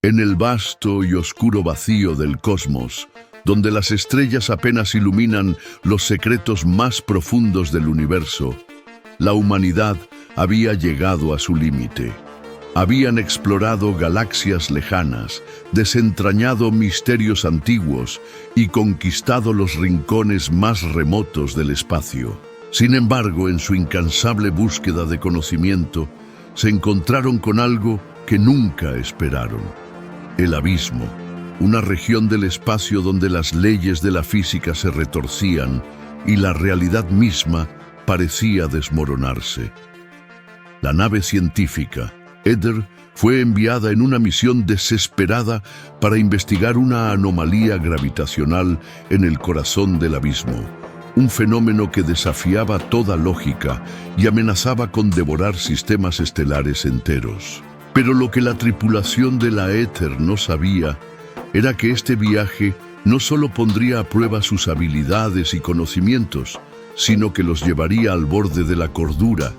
En el vasto y oscuro vacío del cosmos, donde las estrellas apenas iluminan los secretos más profundos del universo, la humanidad había llegado a su límite. Habían explorado galaxias lejanas, desentrañado misterios antiguos y conquistado los rincones más remotos del espacio. Sin embargo, en su incansable búsqueda de conocimiento, se encontraron con algo que nunca esperaron: el abismo, una región del espacio donde las leyes de la física se retorcían y la realidad misma parecía desmoronarse. La nave científica Aether fue enviada en una misión desesperada para investigar una anomalía gravitacional en el corazón del abismo, un fenómeno que desafiaba toda lógica y amenazaba con devorar sistemas estelares enteros. Pero lo que la tripulación de la Aether no sabía era que este viaje no solo pondría a prueba sus habilidades y conocimientos, sino que los llevaría al borde de la cordura,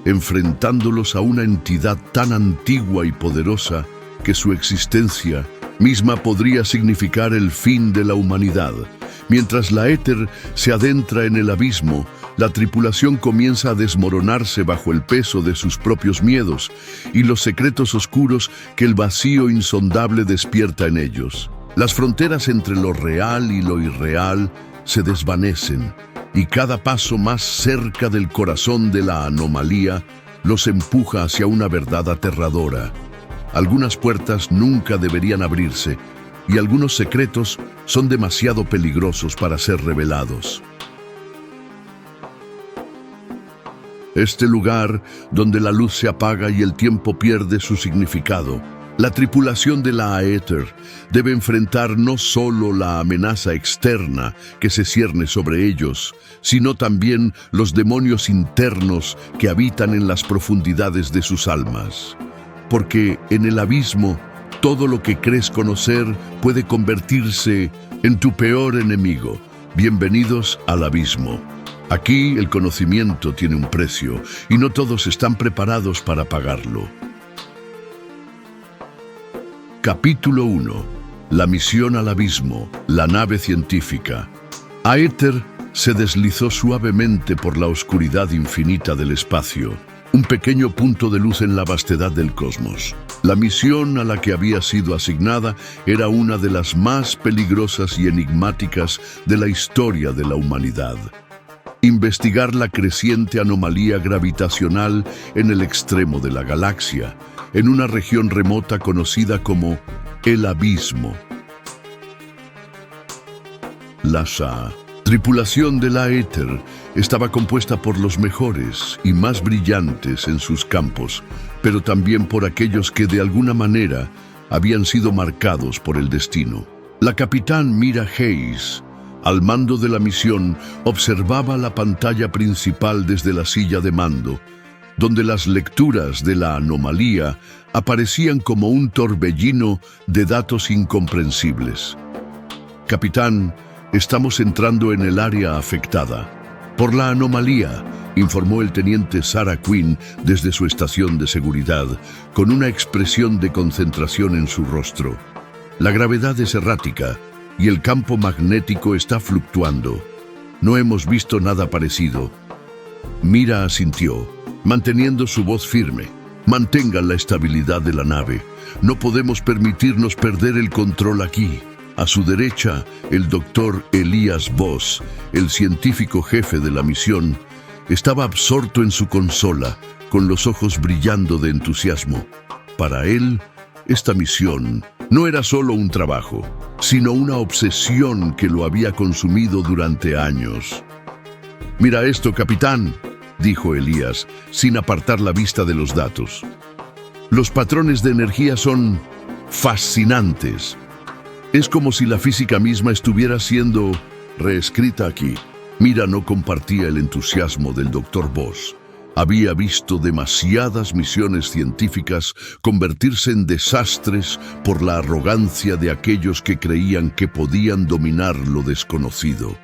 enfrentándolos a una entidad tan antigua y poderosa que su existencia misma podría significar el fin de la humanidad. Mientras la Aether se adentra en el abismo, la tripulación comienza a desmoronarse bajo el peso de sus propios miedos y los secretos oscuros que el vacío insondable despierta en ellos. Las fronteras entre lo real y lo irreal se desvanecen, y cada paso más cerca del corazón de la anomalía los empuja hacia una verdad aterradora. Algunas puertas nunca deberían abrirse, y algunos secretos son demasiado peligrosos para ser revelados. Este lugar, donde la luz se apaga y el tiempo pierde su significado, la tripulación de la Aether debe enfrentar no solo la amenaza externa que se cierne sobre ellos, sino también los demonios internos que habitan en las profundidades de sus almas. Porque en el abismo, todo lo que crees conocer puede convertirse en tu peor enemigo. Bienvenidos al abismo. Aquí el conocimiento tiene un precio y no todos están preparados para pagarlo. Capítulo 1. La misión al abismo, la nave científica. Aether se deslizó suavemente por la oscuridad infinita del espacio, un pequeño punto de luz en la vastedad del cosmos. La misión a la que había sido asignada era una de las más peligrosas y enigmáticas de la historia de la humanidad: investigar la creciente anomalía gravitacional en el extremo de la galaxia, en una región remota conocida como el Abismo. La tripulación de la Aether estaba compuesta por los mejores y más brillantes en sus campos, pero también por aquellos que de alguna manera habían sido marcados por el destino. La capitán Mira Hayes, al mando de la misión, observaba la pantalla principal desde la silla de mando, donde las lecturas de la anomalía aparecían como un torbellino de datos incomprensibles. «Capitán, estamos entrando en el área afectada por la anomalía», informó el teniente Sarah Quinn desde su estación de seguridad, con una expresión de concentración en su rostro. «La gravedad es errática y el campo magnético está fluctuando. No hemos visto nada parecido». Mira asintió, manteniendo su voz firme. «Mantengan la estabilidad de la nave. No podemos permitirnos perder el control aquí». A su derecha, el doctor Elias Voss, el científico jefe de la misión, estaba absorto en su consola, con los ojos brillando de entusiasmo. Para él, esta misión no era solo un trabajo, sino una obsesión que lo había consumido durante años. «Mira esto, capitán», dijo Elías, sin apartar la vista de los datos. «Los patrones de energía son fascinantes. Es como si la física misma estuviera siendo reescrita aquí». Mira no compartía el entusiasmo del Dr. Voss. Había visto demasiadas misiones científicas convertirse en desastres por la arrogancia de aquellos que creían que podían dominar lo desconocido.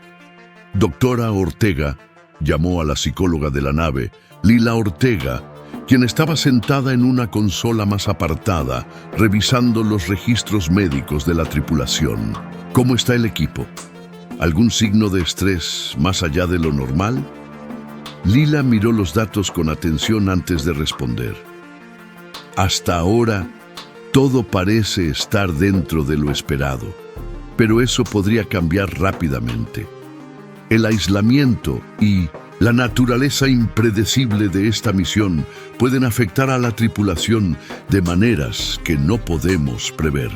Doctora Ortega, llamó a la psicóloga de la nave, Lila Ortega, quien estaba sentada en una consola más apartada, revisando los registros médicos de la tripulación. ¿Cómo está el equipo? ¿Algún signo de estrés más allá de lo normal? Lila miró los datos con atención antes de responder. Hasta ahora, todo parece estar dentro de lo esperado, pero eso podría cambiar rápidamente. El aislamiento y la naturaleza impredecible de esta misión pueden afectar a la tripulación de maneras que no podemos prever.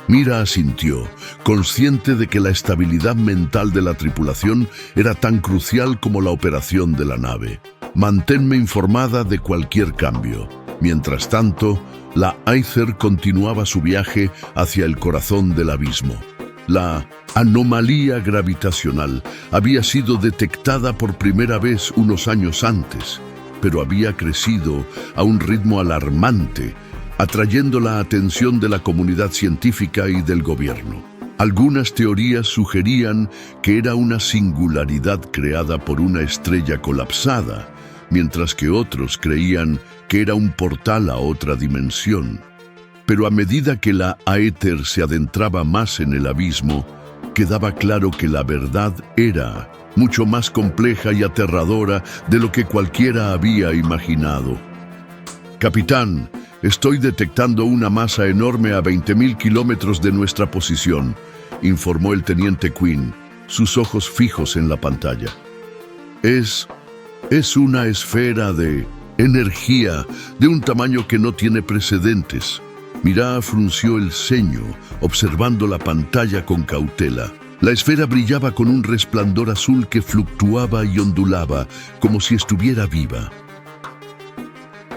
Mira asintió, consciente de que la estabilidad mental de la tripulación era tan crucial como la operación de la nave. Manténme informada de cualquier cambio. Mientras tanto, la Aether continuaba su viaje hacia el corazón del abismo. La anomalía gravitacional había sido detectada por primera vez unos años antes, pero había crecido a un ritmo alarmante, atrayendo la atención de la comunidad científica y del gobierno. Algunas teorías sugerían que era una singularidad creada por una estrella colapsada, mientras que otros creían que era un portal a otra dimensión. Pero a medida que la Aether se adentraba más en el abismo, quedaba claro que la verdad era mucho más compleja y aterradora de lo que cualquiera había imaginado. «Capitán, estoy detectando una masa enorme a 20.000 kilómetros de nuestra posición», informó el teniente Quinn, sus ojos fijos en la pantalla. Es una esfera de energía de un tamaño que no tiene precedentes». Mira frunció el ceño, observando la pantalla con cautela. La esfera brillaba con un resplandor azul que fluctuaba y ondulaba, como si estuviera viva.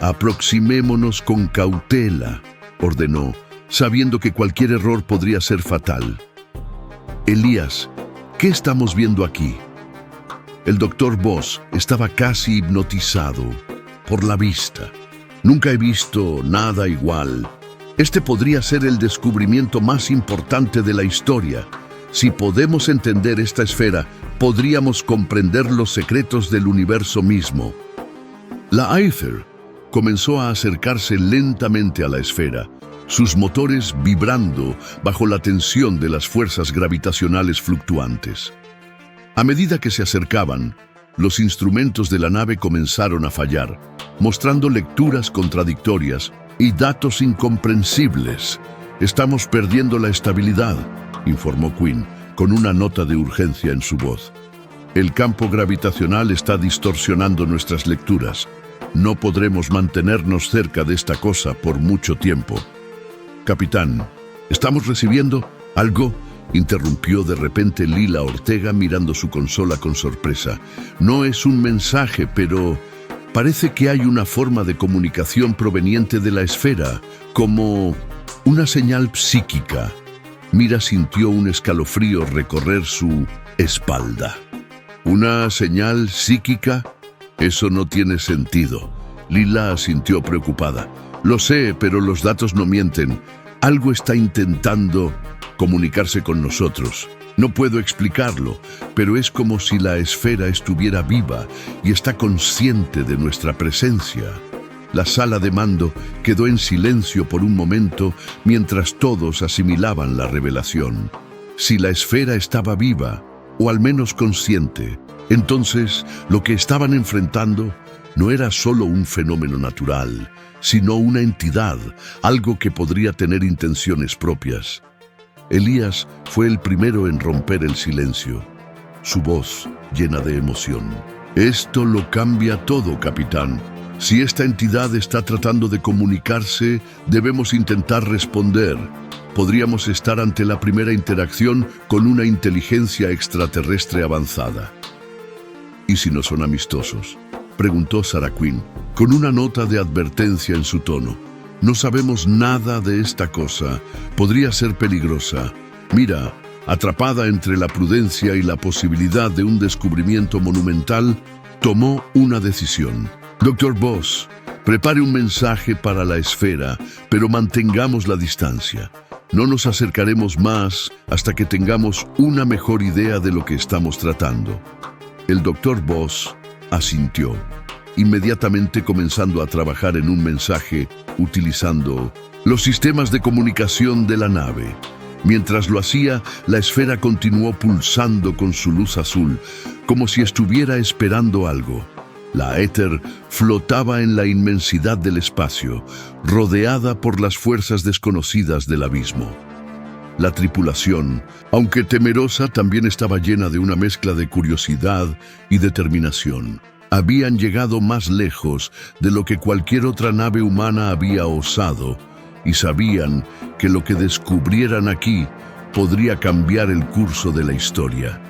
«Aproximémonos con cautela», ordenó, sabiendo que cualquier error podría ser fatal. «Elías, ¿qué estamos viendo aquí?» El doctor Voss estaba casi hipnotizado por la vista. «Nunca he visto nada igual. Este podría ser el descubrimiento más importante de la historia. Si podemos entender esta esfera, podríamos comprender los secretos del universo mismo». La Aether comenzó a acercarse lentamente a la esfera, sus motores vibrando bajo la tensión de las fuerzas gravitacionales fluctuantes. A medida que se acercaban, los instrumentos de la nave comenzaron a fallar, mostrando lecturas contradictorias y datos incomprensibles. «Estamos perdiendo la estabilidad», informó Quinn, con una nota de urgencia en su voz. «El campo gravitacional está distorsionando nuestras lecturas. No podremos mantenernos cerca de esta cosa por mucho tiempo». «Capitán, ¿estamos recibiendo algo?», interrumpió de repente Lila Ortega mirando su consola con sorpresa. «No es un mensaje, pero parece que hay una forma de comunicación proveniente de la esfera, como una señal psíquica». Mira sintió un escalofrío recorrer su espalda. «¿Una señal psíquica? Eso no tiene sentido». Lila asintió preocupada. «Lo sé, pero los datos no mienten. Algo está intentando comunicarse con nosotros. No puedo explicarlo, pero es como si la esfera estuviera viva y está consciente de nuestra presencia». La sala de mando quedó en silencio por un momento mientras todos asimilaban la revelación. Si la esfera estaba viva, o al menos consciente, entonces lo que estaban enfrentando no era solo un fenómeno natural, sino una entidad, algo que podría tener intenciones propias. Elías fue el primero en romper el silencio, su voz llena de emoción. «Esto lo cambia todo, capitán. Si esta entidad está tratando de comunicarse, debemos intentar responder. Podríamos estar ante la primera interacción con una inteligencia extraterrestre avanzada». «¿Y si no son amistosos?», preguntó Sarah Quinn, con una nota de advertencia en su tono. «No sabemos nada de esta cosa. Podría ser peligrosa. Mira, atrapada entre la prudencia y la posibilidad de un descubrimiento monumental, tomó una decisión. Dr. Voss, prepare un mensaje para la esfera, pero mantengamos la distancia. No nos acercaremos más hasta que tengamos una mejor idea de lo que estamos tratando». El Dr. Voss asintió. inmediatamente comenzando a trabajar en un mensaje utilizando los sistemas de comunicación de la nave. Mientras lo hacía, la esfera continuó pulsando con su luz azul, como si estuviera esperando algo. La Aether flotaba en la inmensidad del espacio, rodeada por las fuerzas desconocidas del abismo. La tripulación, aunque temerosa, también estaba llena de una mezcla de curiosidad y determinación. Habían llegado más lejos de lo que cualquier otra nave humana había osado, y sabían que lo que descubrieran aquí podría cambiar el curso de la historia.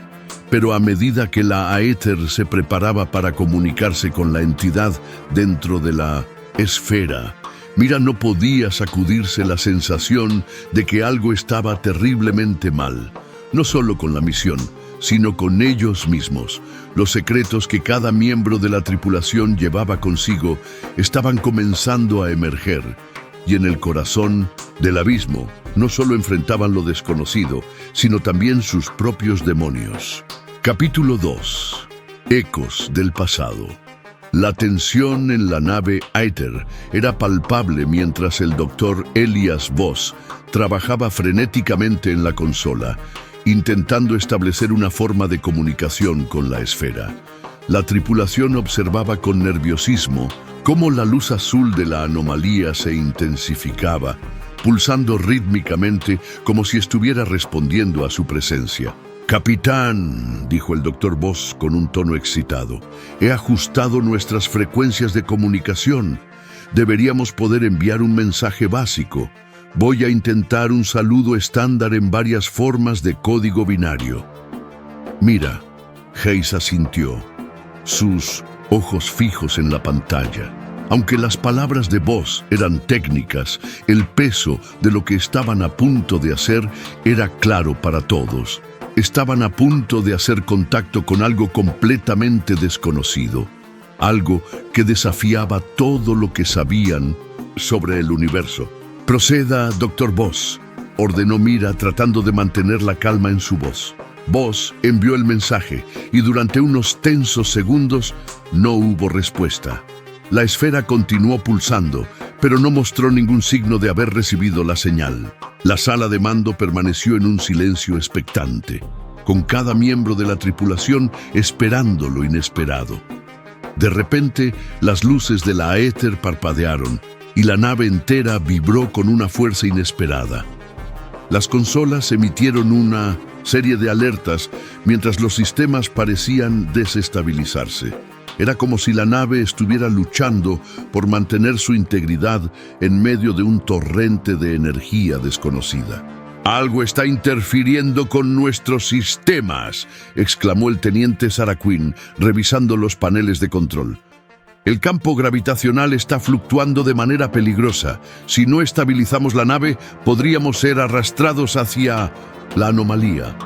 Pero a medida que la Aether se preparaba para comunicarse con la entidad dentro de la esfera, Mira no podía sacudirse la sensación de que algo estaba terriblemente mal, no solo con la misión, sino con ellos mismos. Los secretos que cada miembro de la tripulación llevaba consigo estaban comenzando a emerger, y en el corazón del abismo no solo enfrentaban lo desconocido, sino también sus propios demonios. Capítulo 2. Ecos del pasado. La tensión en la nave Aether era palpable mientras el Dr. Elias Voss trabajaba frenéticamente en la consola, intentando establecer una forma de comunicación con la esfera. La tripulación observaba con nerviosismo cómo la luz azul de la anomalía se intensificaba, pulsando rítmicamente como si estuviera respondiendo a su presencia. «Capitán», dijo el Dr. Voss con un tono excitado, «he ajustado nuestras frecuencias de comunicación. Deberíamos poder enviar un mensaje básico. Voy a intentar un saludo estándar en varias formas de código binario». «Mira», Hayes asintió, sus ojos fijos en la pantalla. Aunque las palabras de Voss eran técnicas, el peso de lo que estaban a punto de hacer era claro para todos. Estaban a punto de hacer contacto con algo completamente desconocido, algo que desafiaba todo lo que sabían sobre el universo. «Proceda, Dr. Voss», ordenó Mira tratando de mantener la calma en su voz. Voss envió el mensaje y durante unos tensos segundos no hubo respuesta. La esfera continuó pulsando, pero no mostró ningún signo de haber recibido la señal. La sala de mando permaneció en un silencio expectante, con cada miembro de la tripulación esperando lo inesperado. De repente, las luces de la Aether parpadearon y la nave entera vibró con una fuerza inesperada. Las consolas emitieron una serie de alertas mientras los sistemas parecían desestabilizarse. Era como si la nave estuviera luchando por mantener su integridad en medio de un torrente de energía desconocida. «Algo está interfiriendo con nuestros sistemas», exclamó el teniente Sarah Quinn, revisando los paneles de control. «El campo gravitacional está fluctuando de manera peligrosa. Si no estabilizamos la nave, podríamos ser arrastrados hacia la anomalía».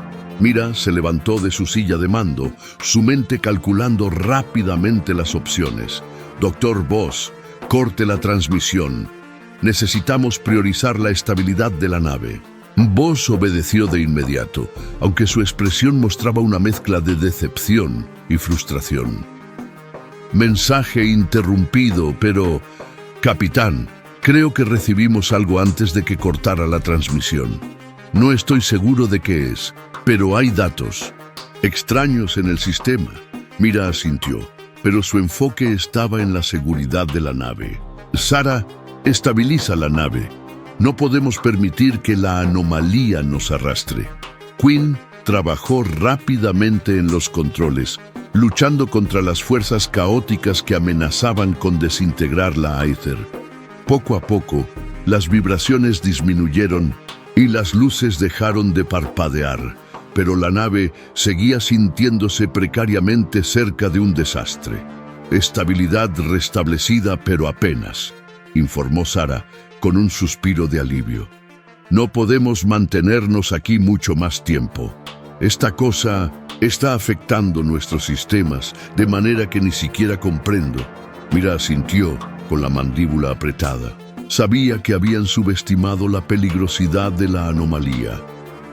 Mira se levantó de su silla de mando, su mente calculando rápidamente las opciones. «Dr. Voss, corte la transmisión. Necesitamos priorizar la estabilidad de la nave». Voss obedeció de inmediato, aunque su expresión mostraba una mezcla de decepción y frustración. «Mensaje interrumpido, pero... Capitán, creo que recibimos algo antes de que cortara la transmisión. No estoy seguro de qué es, pero hay datos extraños en el sistema». Mira asintió, pero su enfoque estaba en la seguridad de la nave. «Sarah, estabiliza la nave. No podemos permitir que la anomalía nos arrastre». Quinn trabajó rápidamente en los controles, luchando contra las fuerzas caóticas que amenazaban con desintegrar la Aether. Poco a poco, las vibraciones disminuyeron y las luces dejaron de parpadear, pero la nave seguía sintiéndose precariamente cerca de un desastre. «Estabilidad restablecida, pero apenas», informó Sarah con un suspiro de alivio. «No podemos mantenernos aquí mucho más tiempo. Esta cosa está afectando nuestros sistemas de manera que ni siquiera comprendo». Mira asintió con la mandíbula apretada. Sabía que habían subestimado la peligrosidad de la anomalía.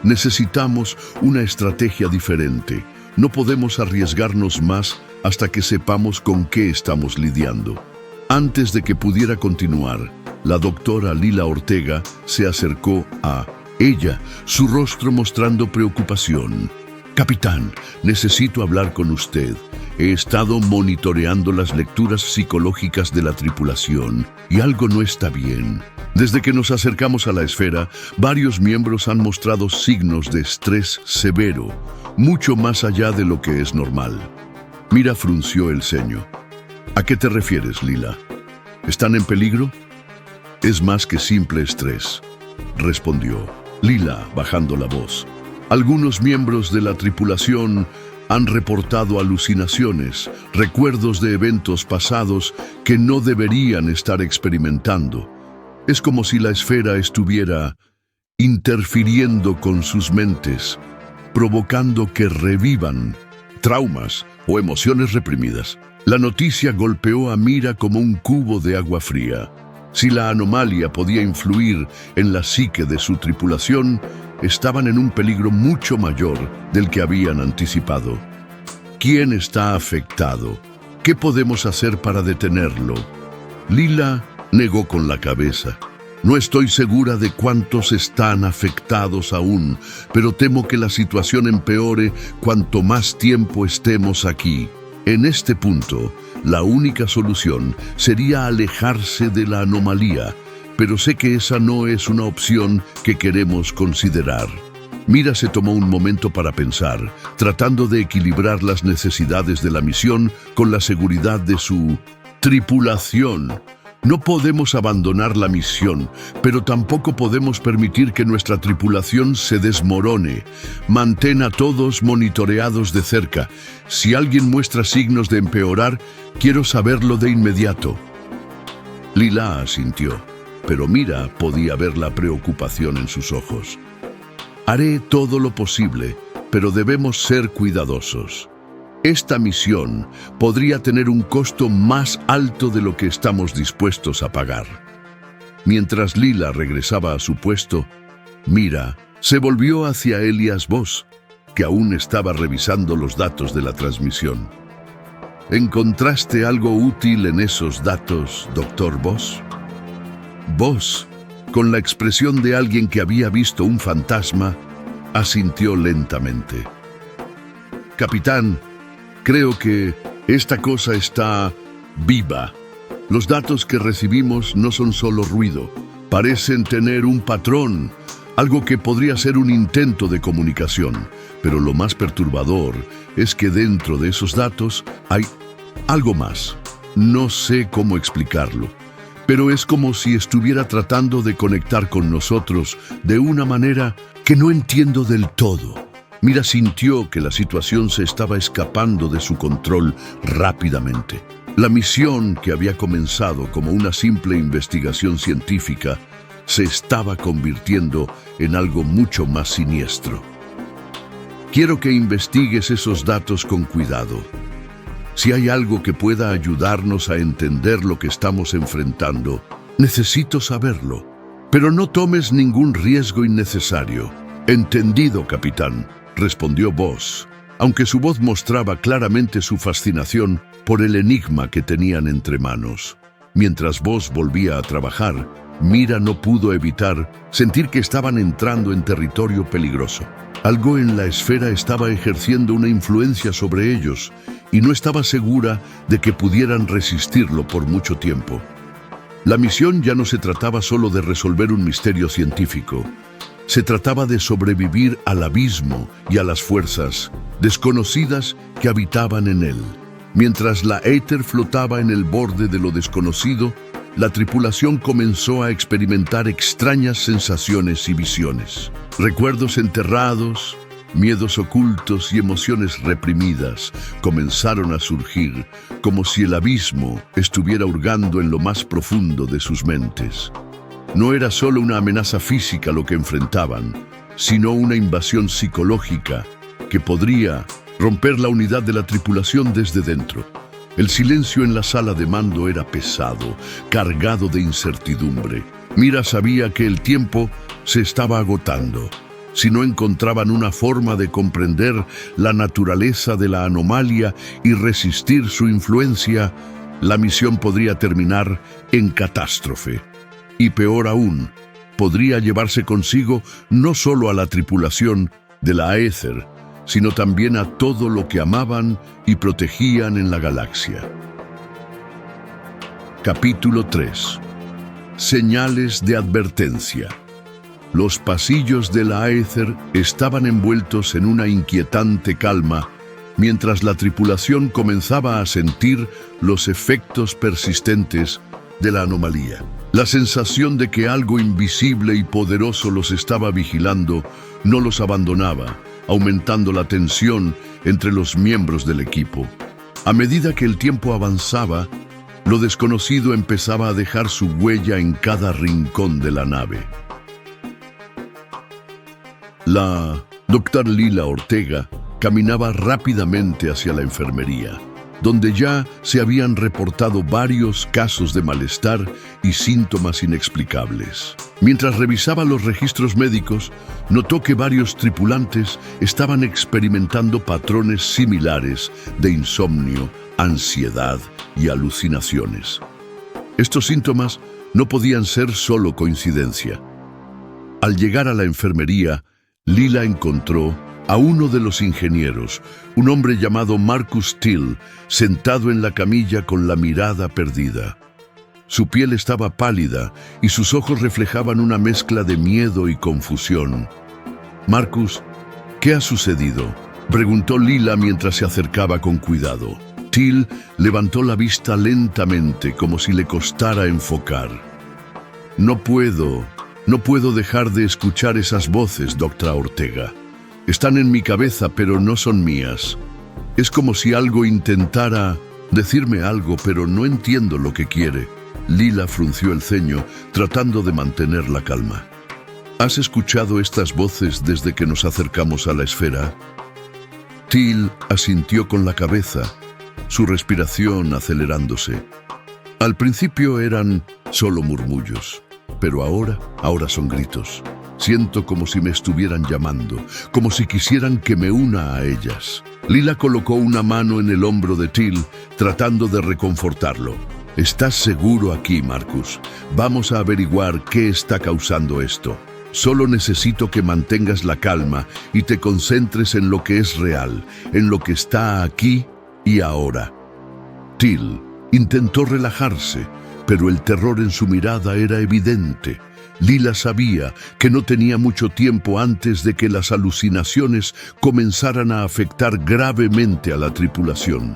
«Necesitamos una estrategia diferente. No podemos arriesgarnos más hasta que sepamos con qué estamos lidiando. Antes de que pudiera continuar, la doctora Lila Ortega se acercó a ella, su rostro mostrando preocupación. «Capitán, necesito hablar con usted. He estado monitoreando las lecturas psicológicas de la tripulación y algo no está bien. Desde que nos acercamos a la esfera, varios miembros han mostrado signos de estrés severo, mucho más allá de lo que es normal». Mira frunció el ceño. «¿A qué te refieres, Lila? ¿Están en peligro?» «Es más que simple estrés», respondió Lila, bajando la voz. «Algunos miembros de la tripulación han reportado alucinaciones, recuerdos de eventos pasados que no deberían estar experimentando. Es como si la esfera estuviera interfiriendo con sus mentes, provocando que revivan traumas o emociones reprimidas». La noticia golpeó a Mira como un cubo de agua fría. Si la anomalía podía influir en la psique de su tripulación, estaban en un peligro mucho mayor del que habían anticipado. ¿Quién está afectado? ¿Qué podemos hacer para detenerlo? Lila negó con la cabeza. «No estoy segura de cuántos están afectados aún, pero temo que la situación empeore cuanto más tiempo estemos aquí. En este punto, la única solución sería alejarse de la anomalía, pero sé que esa no es una opción que queremos considerar». Mira se tomó un momento para pensar, tratando de equilibrar las necesidades de la misión con la seguridad de su tripulación. «No podemos abandonar la misión, pero tampoco podemos permitir que nuestra tripulación se desmorone. Mantén a todos monitoreados de cerca. Si alguien muestra signos de empeorar, quiero saberlo de inmediato». Lila asintió, pero Mira podía ver la preocupación en sus ojos. «Haré todo lo posible, pero debemos ser cuidadosos. Esta misión podría tener un costo más alto de lo que estamos dispuestos a pagar». Mientras Lila regresaba a su puesto, Mira se volvió hacia Elias Voss, que aún estaba revisando los datos de la transmisión. «¿Encontraste algo útil en esos datos, Dr. Voss?» Voss, con la expresión de alguien que había visto un fantasma, asintió lentamente. «Capitán, creo que esta cosa está viva. Los datos que recibimos no son solo ruido, parecen tener un patrón, algo que podría ser un intento de comunicación. Pero lo más perturbador es que dentro de esos datos hay algo más. No sé cómo explicarlo, pero es como si estuviera tratando de conectar con nosotros de una manera que no entiendo del todo». Mira sintió que la situación se estaba escapando de su control rápidamente. La misión, que había comenzado como una simple investigación científica, se estaba convirtiendo en algo mucho más siniestro. «Quiero que investigues esos datos con cuidado. Si hay algo que pueda ayudarnos a entender lo que estamos enfrentando, necesito saberlo. Pero no tomes ningún riesgo innecesario». «Entendido, capitán», respondió Voss, aunque su voz mostraba claramente su fascinación por el enigma que tenían entre manos. Mientras Voss volvía a trabajar, Mira no pudo evitar sentir que estaban entrando en territorio peligroso. Algo en la esfera estaba ejerciendo una influencia sobre ellos y no estaba segura de que pudieran resistirlo por mucho tiempo. La misión ya no se trataba solo de resolver un misterio científico. Se trataba de sobrevivir al abismo y a las fuerzas desconocidas que habitaban en él. Mientras la Aether flotaba en el borde de lo desconocido, la tripulación comenzó a experimentar extrañas sensaciones y visiones. Recuerdos enterrados, miedos ocultos y emociones reprimidas comenzaron a surgir, como si el abismo estuviera hurgando en lo más profundo de sus mentes. No era solo una amenaza física lo que enfrentaban, sino una invasión psicológica que podría romper la unidad de la tripulación desde dentro. El silencio en la sala de mando era pesado, cargado de incertidumbre. Mira sabía que el tiempo se estaba agotando. Si no encontraban una forma de comprender la naturaleza de la anomalía y resistir su influencia, la misión podría terminar en catástrofe. Y peor aún, podría llevarse consigo no solo a la tripulación de la Aether, sino también a todo lo que amaban y protegían en la galaxia. Capítulo 3. Señales de advertencia. Los pasillos de la Aether estaban envueltos en una inquietante calma, mientras la tripulación comenzaba a sentir los efectos persistentes de la anomalía. La sensación de que algo invisible y poderoso los estaba vigilando no los abandonaba, aumentando la tensión entre los miembros del equipo. A medida que el tiempo avanzaba, lo desconocido empezaba a dejar su huella en cada rincón de la nave. La Dr. Lila Ortega caminaba rápidamente hacia la enfermería, donde ya se habían reportado varios casos de malestar y síntomas inexplicables. Mientras revisaba los registros médicos, notó que varios tripulantes estaban experimentando patrones similares de insomnio, ansiedad y alucinaciones. Estos síntomas no podían ser solo coincidencia. Al llegar a la enfermería, Lila encontró a uno de los ingenieros, un hombre llamado Marcus Till, sentado en la camilla con la mirada perdida. Su piel estaba pálida y sus ojos reflejaban una mezcla de miedo y confusión. «Marcus, ¿qué ha sucedido?», preguntó Lila mientras se acercaba con cuidado. Till levantó la vista lentamente, como si le costara enfocar. No puedo dejar de escuchar esas voces, doctora Ortega. Están en mi cabeza, pero no son mías. Es como si algo intentara decirme algo, pero no entiendo lo que quiere». Lila frunció el ceño, tratando de mantener la calma. «¿Has escuchado estas voces desde que nos acercamos a la esfera?». Till asintió con la cabeza, su respiración acelerándose. Al principio eran solo murmullos, pero ahora son gritos. Siento como si me estuvieran llamando, como si quisieran que me una a ellas. Lila colocó una mano en el hombro de Till, tratando de reconfortarlo. «Estás seguro aquí, Marcus. Vamos a averiguar qué está causando esto. Solo necesito que mantengas la calma y te concentres en lo que es real, en lo que está aquí y ahora». Till intentó relajarse, pero el terror en su mirada era evidente. Lila sabía que no tenía mucho tiempo antes de que las alucinaciones comenzaran a afectar gravemente a la tripulación.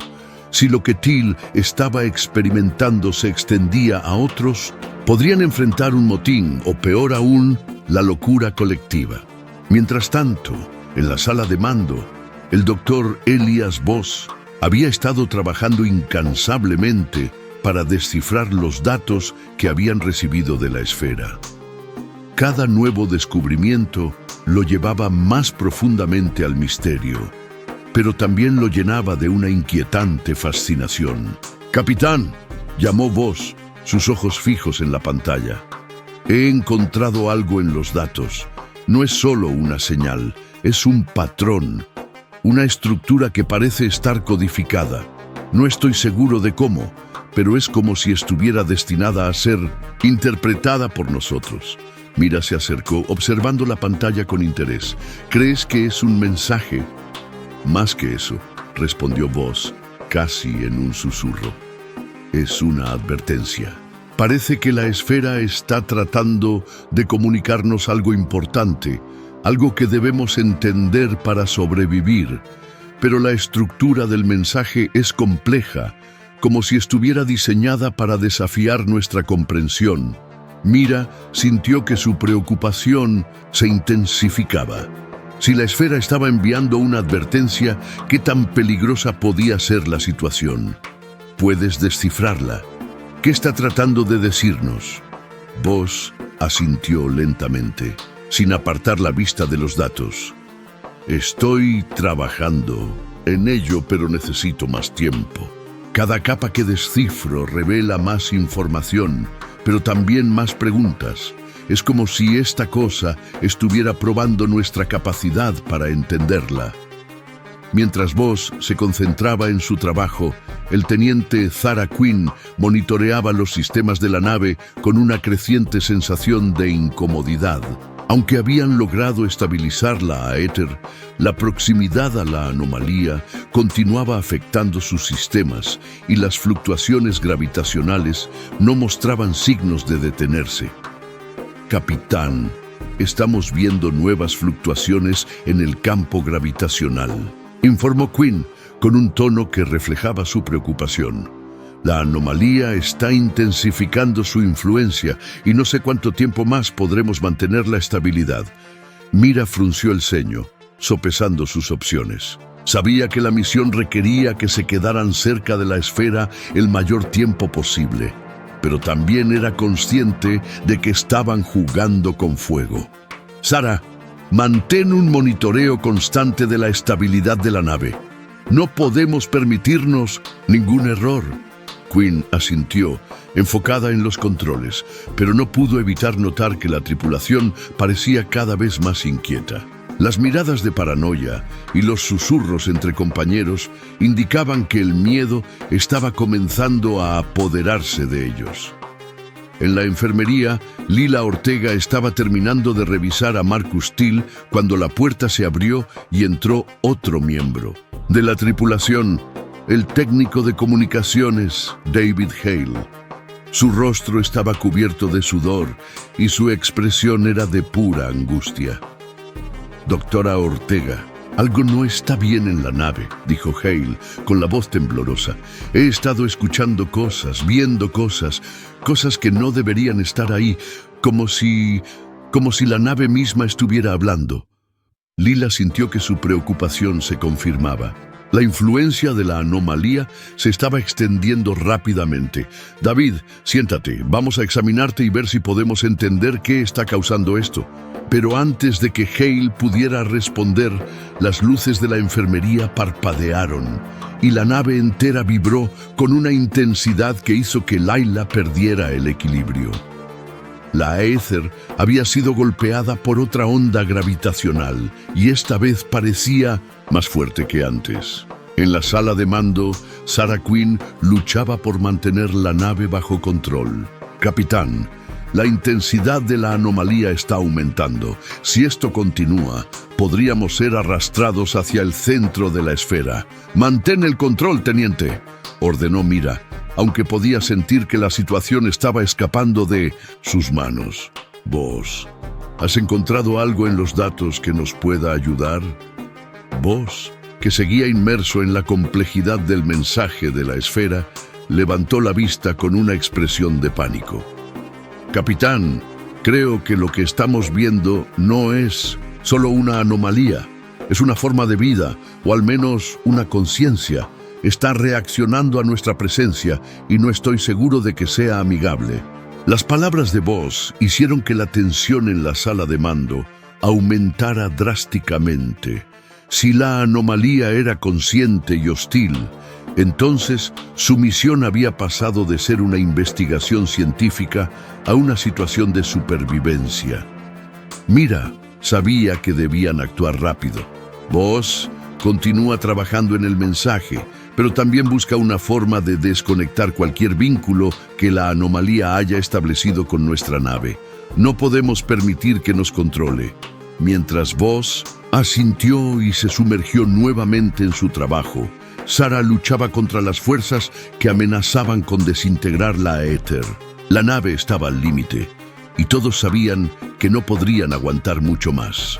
Si lo que Till estaba experimentando se extendía a otros, podrían enfrentar un motín o, peor aún, la locura colectiva. Mientras tanto, en la sala de mando, el doctor Elias Voss había estado trabajando incansablemente para descifrar los datos que habían recibido de la esfera. Cada nuevo descubrimiento lo llevaba más profundamente al misterio, pero también lo llenaba de una inquietante fascinación. «Capitán», llamó Voss, sus ojos fijos en la pantalla. «He encontrado algo en los datos. No es solo una señal, es un patrón, una estructura que parece estar codificada. No estoy seguro de cómo, pero es como si estuviera destinada a ser interpretada por nosotros». Mira se acercó, observando la pantalla con interés. «¿Crees que es un mensaje?». «Más que eso», respondió Voss, casi en un susurro. «Es una advertencia. Parece que la esfera está tratando de comunicarnos algo importante, algo que debemos entender para sobrevivir. Pero la estructura del mensaje es compleja, como si estuviera diseñada para desafiar nuestra comprensión». Mira sintió que su preocupación se intensificaba. Si la esfera estaba enviando una advertencia, ¿qué tan peligrosa podía ser la situación? ¿Puedes descifrarla? ¿Qué está tratando de decirnos? Voss asintió lentamente, sin apartar la vista de los datos. «Estoy trabajando en ello, pero necesito más tiempo. Cada capa que descifro revela más información, pero también más preguntas. Es como si esta cosa estuviera probando nuestra capacidad para entenderla. Mientras Voss se concentraba en su trabajo, el teniente Zara Quinn monitoreaba los sistemas de la nave con una creciente sensación de incomodidad. Aunque habían logrado estabilizar la Aether, la proximidad a la anomalía continuaba afectando sus sistemas y las fluctuaciones gravitacionales no mostraban signos de detenerse. Capitán, estamos viendo nuevas fluctuaciones en el campo gravitacional, informó Quinn con un tono que reflejaba su preocupación. La anomalía está intensificando su influencia y no sé cuánto tiempo más podremos mantener la estabilidad. Mira frunció el ceño, sopesando sus opciones. Sabía que la misión requería que se quedaran cerca de la esfera el mayor tiempo posible, pero también era consciente de que estaban jugando con fuego. Zara, mantén un monitoreo constante de la estabilidad de la nave. No podemos permitirnos ningún error. Quinn asintió, enfocada en los controles, pero no pudo evitar notar que la tripulación parecía cada vez más inquieta. Las miradas de paranoia y los susurros entre compañeros indicaban que el miedo estaba comenzando a apoderarse de ellos. En la enfermería, Lila Ortega estaba terminando de revisar a Marcus Till cuando la puerta se abrió y entró otro miembro de la tripulación, el técnico de comunicaciones, David Hale. Su rostro estaba cubierto de sudor y su expresión era de pura angustia. Doctora Ortega, algo no está bien en la nave, dijo Hale con la voz temblorosa. He estado escuchando cosas, viendo cosas que no deberían estar ahí, como si la nave misma estuviera hablando. Lila sintió que su preocupación se confirmaba. La influencia de la anomalía se estaba extendiendo rápidamente. David, siéntate, vamos a examinarte y ver si podemos entender qué está causando esto. Pero antes de que Hale pudiera responder, las luces de la enfermería parpadearon y la nave entera vibró con una intensidad que hizo que Layla perdiera el equilibrio. La Aether había sido golpeada por otra onda gravitacional y esta vez parecía más fuerte que antes. En la sala de mando, Zara Quinn luchaba por mantener la nave bajo control. Capitán, la intensidad de la anomalía está aumentando. Si esto continúa, podríamos ser arrastrados hacia el centro de la esfera. Mantén el control, teniente, ordenó Mira, aunque podía sentir que la situación estaba escapando de sus manos. Voss, ¿has encontrado algo en los datos que nos pueda ayudar? Voss, que seguía inmerso en la complejidad del mensaje de la esfera, levantó la vista con una expresión de pánico. Capitán, creo que lo que estamos viendo no es solo una anomalía, es una forma de vida, o al menos una conciencia. Está reaccionando a nuestra presencia y no estoy seguro de que sea amigable. Las palabras de Voss hicieron que la tensión en la sala de mando aumentara drásticamente. Si la anomalía era consciente y hostil, entonces su misión había pasado de ser una investigación científica a una situación de supervivencia. Mira, sabía que debían actuar rápido. Voss continúa trabajando en el mensaje, pero también busca una forma de desconectar cualquier vínculo que la anomalía haya establecido con nuestra nave. No podemos permitir que nos controle. Mientras Voss asintió y se sumergió nuevamente en su trabajo, Zara luchaba contra las fuerzas que amenazaban con desintegrar la Aether. La nave estaba al límite, y todos sabían que no podrían aguantar mucho más.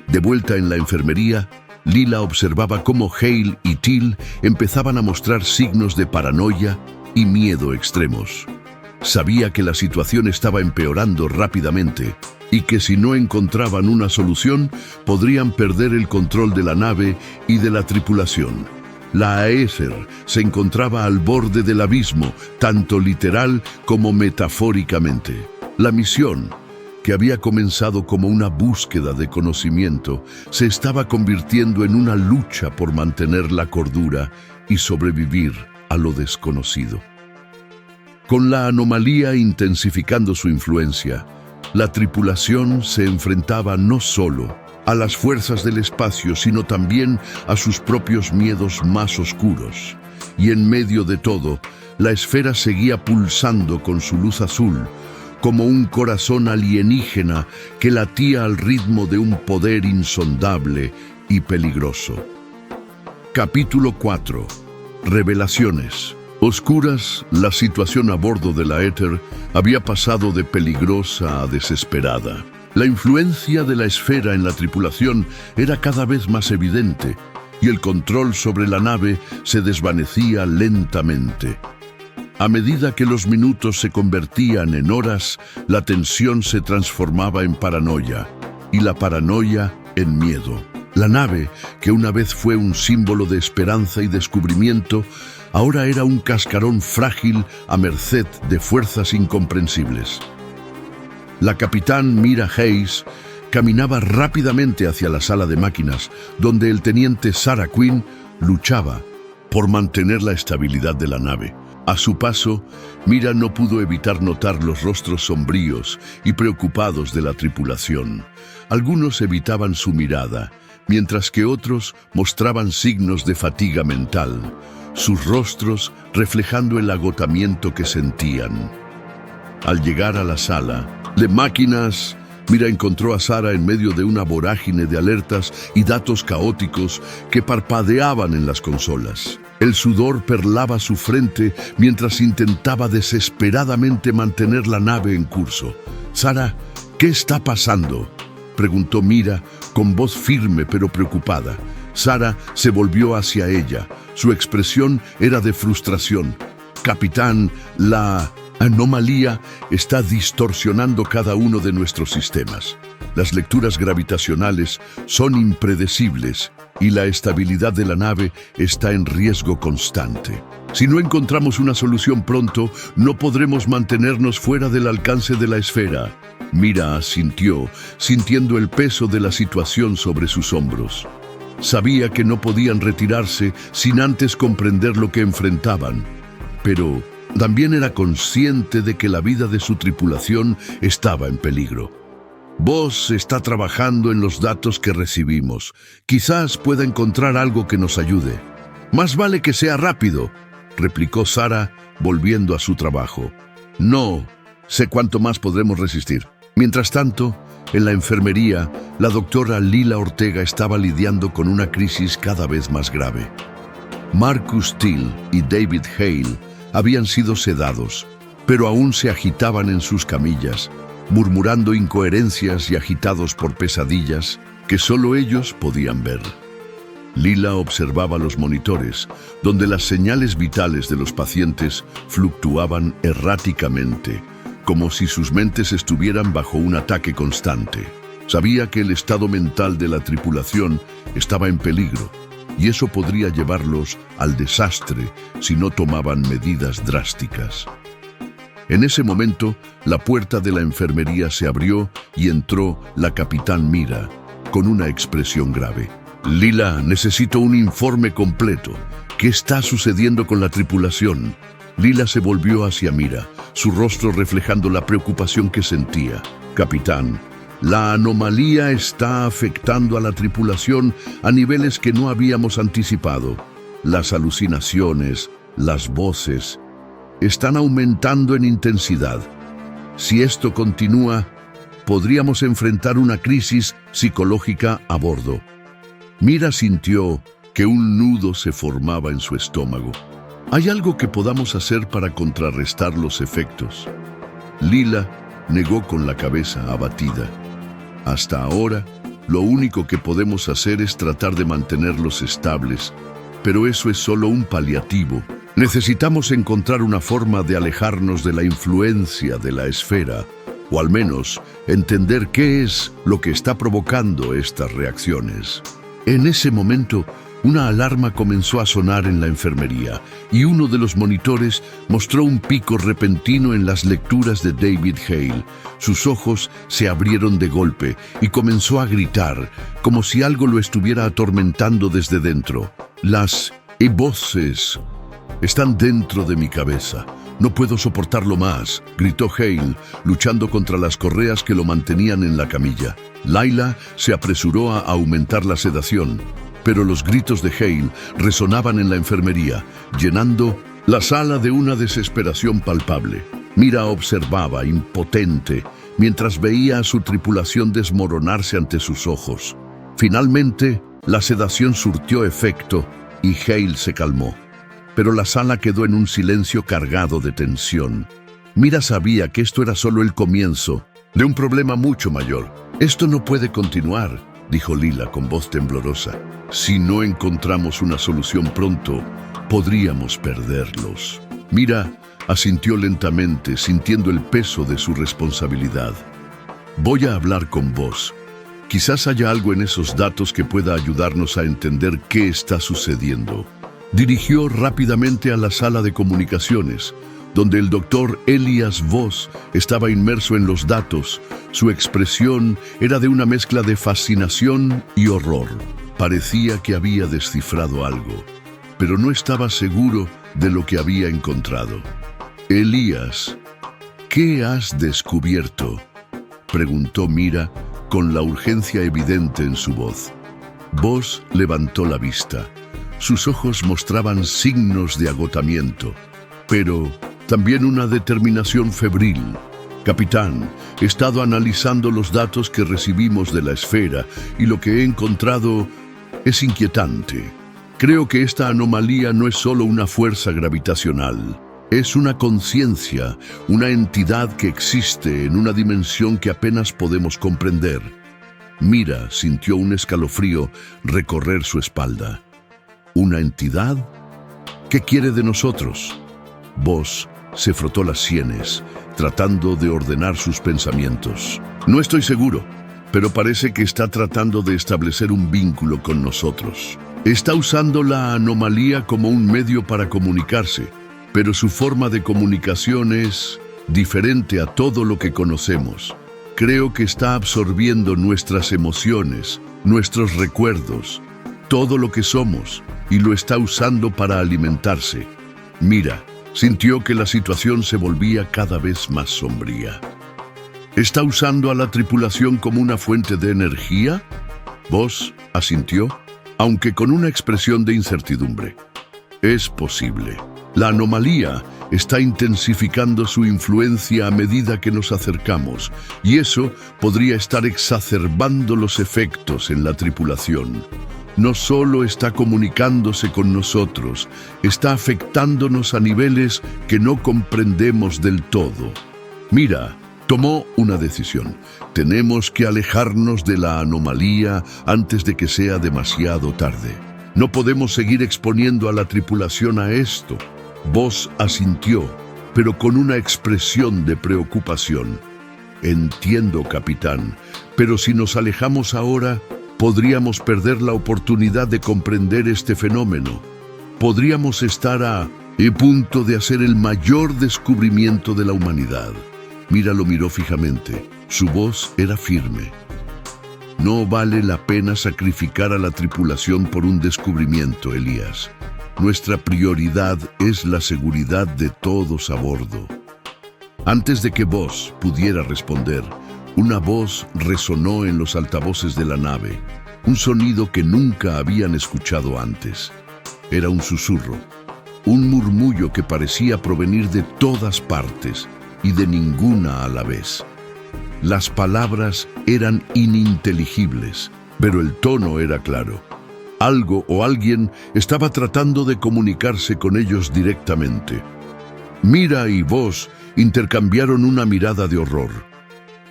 De vuelta en la enfermería, Lila observaba cómo Hale y Till empezaban a mostrar signos de paranoia y miedo extremos. Sabía que la situación estaba empeorando rápidamente y que si no encontraban una solución, podrían perder el control de la nave y de la tripulación. La Aether se encontraba al borde del abismo, tanto literal como metafóricamente. La misión, que había comenzado como una búsqueda de conocimiento, se estaba convirtiendo en una lucha por mantener la cordura y sobrevivir a lo desconocido. Con la anomalía intensificando su influencia, La tripulación se enfrentaba no solo a las fuerzas del espacio, sino también a sus propios miedos más oscuros. Y en medio de todo, la esfera seguía pulsando con su luz azul, como un corazón alienígena que latía al ritmo de un poder insondable y peligroso. Capítulo 4. Revelaciones. Oscuras, la situación a bordo de la Éter había pasado de peligrosa a desesperada. La influencia de la esfera en la tripulación era cada vez más evidente, y el control sobre la nave se desvanecía lentamente. A medida que los minutos se convertían en horas, la tensión se transformaba en paranoia, y la paranoia en miedo. La nave, que una vez fue un símbolo de esperanza y descubrimiento, ahora era un cascarón frágil a merced de fuerzas incomprensibles. La capitán Mira Hayes caminaba rápidamente hacia la sala de máquinas, donde el teniente Sarah Quinn luchaba por mantener la estabilidad de la nave. A su paso, Mira no pudo evitar notar los rostros sombríos y preocupados de la tripulación. Algunos evitaban su mirada, mientras que otros mostraban signos de fatiga mental, sus rostros reflejando el agotamiento que sentían. Al llegar a la sala de máquinas, Mira encontró a Sarah en medio de una vorágine de alertas y datos caóticos que parpadeaban en las consolas. El sudor perlaba su frente mientras intentaba desesperadamente mantener la nave en curso. «Sarah, ¿qué está pasando?», preguntó Mira con voz firme pero preocupada. Sarah se volvió hacia ella. Su expresión era de frustración. «Capitán, la anomalía está distorsionando cada uno de nuestros sistemas. Las lecturas gravitacionales son impredecibles y la estabilidad de la nave está en riesgo constante. Si no encontramos una solución pronto, no podremos mantenernos fuera del alcance de la esfera». Mira asintió, sintiendo el peso de la situación sobre sus hombros. Sabía que no podían retirarse sin antes comprender lo que enfrentaban, pero también era consciente de que la vida de su tripulación estaba en peligro. «Vos está trabajando en los datos que recibimos. Quizás pueda encontrar algo que nos ayude». «Más vale que sea rápido», replicó Sarah, volviendo a su trabajo. «No sé cuánto más podremos resistir». Mientras tanto, en la enfermería, la doctora Lila Ortega estaba lidiando con una crisis cada vez más grave. Marcus Till y David Hale habían sido sedados, pero aún se agitaban en sus camillas, murmurando incoherencias y agitados por pesadillas que solo ellos podían ver. Lila observaba los monitores, donde las señales vitales de los pacientes fluctuaban erráticamente, como si sus mentes estuvieran bajo un ataque constante. Sabía que el estado mental de la tripulación estaba en peligro, y eso podría llevarlos al desastre si no tomaban medidas drásticas. En ese momento, la puerta de la enfermería se abrió y entró la capitán Mira, con una expresión grave. «Lila, necesito un informe completo. ¿Qué está sucediendo con la tripulación?». Lila se volvió hacia Mira, su rostro reflejando la preocupación que sentía. «Capitán, la anomalía está afectando a la tripulación a niveles que no habíamos anticipado. Las alucinaciones, las voces, están aumentando en intensidad. Si esto continúa, podríamos enfrentar una crisis psicológica a bordo». Mira sintió que un nudo se formaba en su estómago. «¿Hay algo que podamos hacer para contrarrestar los efectos?». Lila negó con la cabeza abatida. «Hasta ahora, lo único que podemos hacer es tratar de mantenerlos estables, pero eso es solo un paliativo. Necesitamos encontrar una forma de alejarnos de la influencia de la esfera, o al menos entender qué es lo que está provocando estas reacciones». En ese momento, una alarma comenzó a sonar en la enfermería y uno de los monitores mostró un pico repentino en las lecturas de David Hale. Sus ojos se abrieron de golpe y comenzó a gritar, como si algo lo estuviera atormentando desde dentro. «Las voces están dentro de mi cabeza. No puedo soportarlo más, gritó Hale, luchando contra las correas que lo mantenían en la camilla. Layla se apresuró a aumentar la sedación, pero los gritos de Hale resonaban en la enfermería, llenando la sala de una desesperación palpable. Mira observaba, impotente, mientras veía a su tripulación desmoronarse ante sus ojos. Finalmente, la sedación surtió efecto y Hale se calmó. Pero la sala quedó en un silencio cargado de tensión. Mira sabía que esto era solo el comienzo de un problema mucho mayor. «Esto no puede continuar», dijo Lila con voz temblorosa. «Si no encontramos una solución pronto, podríamos perderlos». Mira asintió lentamente, sintiendo el peso de su responsabilidad. «Voy a hablar con vos. Quizás haya algo en esos datos que pueda ayudarnos a entender qué está sucediendo». Dirigió rápidamente a la sala de comunicaciones, donde el doctor Elias Voss estaba inmerso en los datos. Su expresión era de una mezcla de fascinación y horror. Parecía que había descifrado algo, pero no estaba seguro de lo que había encontrado. «Elías, ¿qué has descubierto?», preguntó Mira con la urgencia evidente en su voz. Voss levantó la vista. Sus ojos mostraban signos de agotamiento, pero también una determinación febril. «Capitán, he estado analizando los datos que recibimos de la esfera y lo que he encontrado es inquietante. Creo que esta anomalía no es solo una fuerza gravitacional. Es una conciencia, una entidad que existe en una dimensión que apenas podemos comprender». Mira sintió un escalofrío recorrer su espalda. ¿Una entidad? ¿Qué quiere de nosotros? Voss se frotó las sienes, tratando de ordenar sus pensamientos. «No estoy seguro, pero parece que está tratando de establecer un vínculo con nosotros. Está usando la anomalía como un medio para comunicarse, pero su forma de comunicación es diferente a todo lo que conocemos. Creo que está absorbiendo nuestras emociones, nuestros recuerdos, todo lo que somos, y lo está usando para alimentarse». Mira sintió que la situación se volvía cada vez más sombría. «¿Está usando a la tripulación como una fuente de energía?». Voss asintió, aunque con una expresión de incertidumbre. «Es posible. La anomalía está intensificando su influencia a medida que nos acercamos, y eso podría estar exacerbando los efectos en la tripulación. No solo está comunicándose con nosotros, está afectándonos a niveles que no comprendemos del todo». Mira tomó una decisión. «Tenemos que alejarnos de la anomalía antes de que sea demasiado tarde. No podemos seguir exponiendo a la tripulación a esto». Voss asintió, pero con una expresión de preocupación. «Entiendo, capitán, pero si nos alejamos ahora, podríamos perder la oportunidad de comprender este fenómeno. Podríamos estar a punto de hacer el mayor descubrimiento de la humanidad». Mira lo miró fijamente. Su voz era firme. «No vale la pena sacrificar a la tripulación por un descubrimiento, Elías. Nuestra prioridad es la seguridad de todos a bordo». Antes de que Voss pudiera responder, una voz resonó en los altavoces de la nave, un sonido que nunca habían escuchado antes. Era un susurro, un murmullo que parecía provenir de todas partes y de ninguna a la vez. Las palabras eran ininteligibles, pero el tono era claro. Algo o alguien estaba tratando de comunicarse con ellos directamente. Mira y Voss intercambiaron una mirada de horror.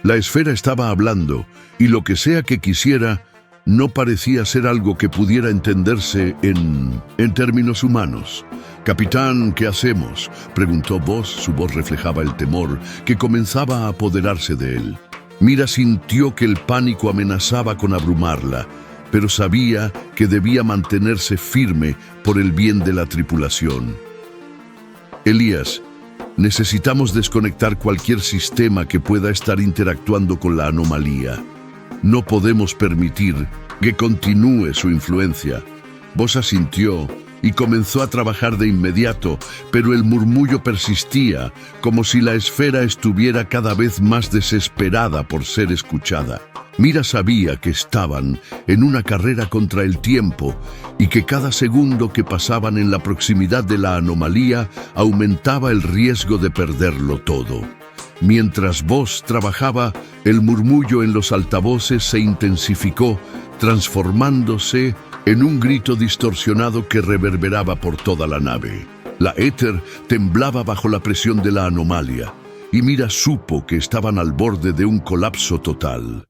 La esfera estaba hablando, y lo que sea que quisiera, no parecía ser algo que pudiera entenderse en términos humanos. «Capitán, ¿qué hacemos?», preguntó Voss. Su voz reflejaba el temor que comenzaba a apoderarse de él. Mira sintió que el pánico amenazaba con abrumarla, pero sabía que debía mantenerse firme por el bien de la tripulación. «Elías, necesitamos desconectar cualquier sistema que pueda estar interactuando con la anomalía. No podemos permitir que continúe su influencia». Voss asintió, y comenzó a trabajar de inmediato, pero el murmullo persistía, como si la esfera estuviera cada vez más desesperada por ser escuchada. Mira sabía que estaban en una carrera contra el tiempo y que cada segundo que pasaban en la proximidad de la anomalía aumentaba el riesgo de perderlo todo. Mientras Voss trabajaba, el murmullo en los altavoces se intensificó, transformándose en un grito distorsionado que reverberaba por toda la nave. La éter temblaba bajo la presión de la anomalía, y Mira supo que estaban al borde de un colapso total.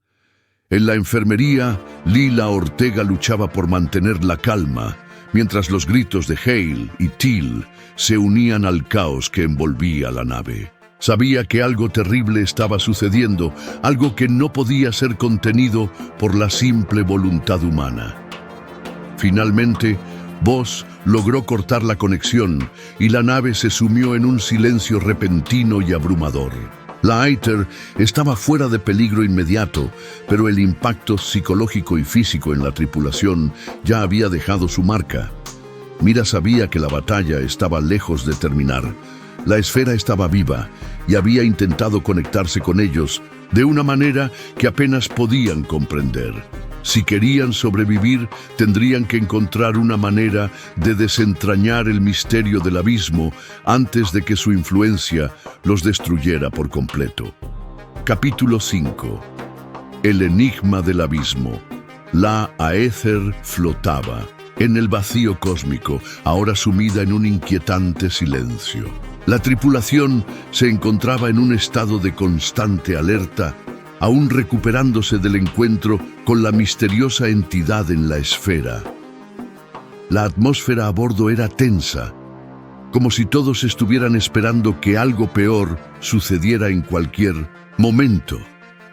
En la enfermería, Lila Ortega luchaba por mantener la calma, mientras los gritos de Hale y Teal se unían al caos que envolvía la nave. Sabía que algo terrible estaba sucediendo, algo que no podía ser contenido por la simple voluntad humana. Finalmente, Voss logró cortar la conexión y la nave se sumió en un silencio repentino y abrumador. La Aether estaba fuera de peligro inmediato, pero el impacto psicológico y físico en la tripulación ya había dejado su marca. Mira sabía que la batalla estaba lejos de terminar. La esfera estaba viva y había intentado conectarse con ellos de una manera que apenas podían comprender. Si querían sobrevivir, tendrían que encontrar una manera de desentrañar el misterio del abismo antes de que su influencia los destruyera por completo. Capítulo 5. El enigma del abismo. La Aether flotaba en el vacío cósmico, ahora sumida en un inquietante silencio. La tripulación se encontraba en un estado de constante alerta, aún recuperándose del encuentro con la misteriosa entidad en la esfera. La atmósfera a bordo era tensa, como si todos estuvieran esperando que algo peor sucediera en cualquier momento.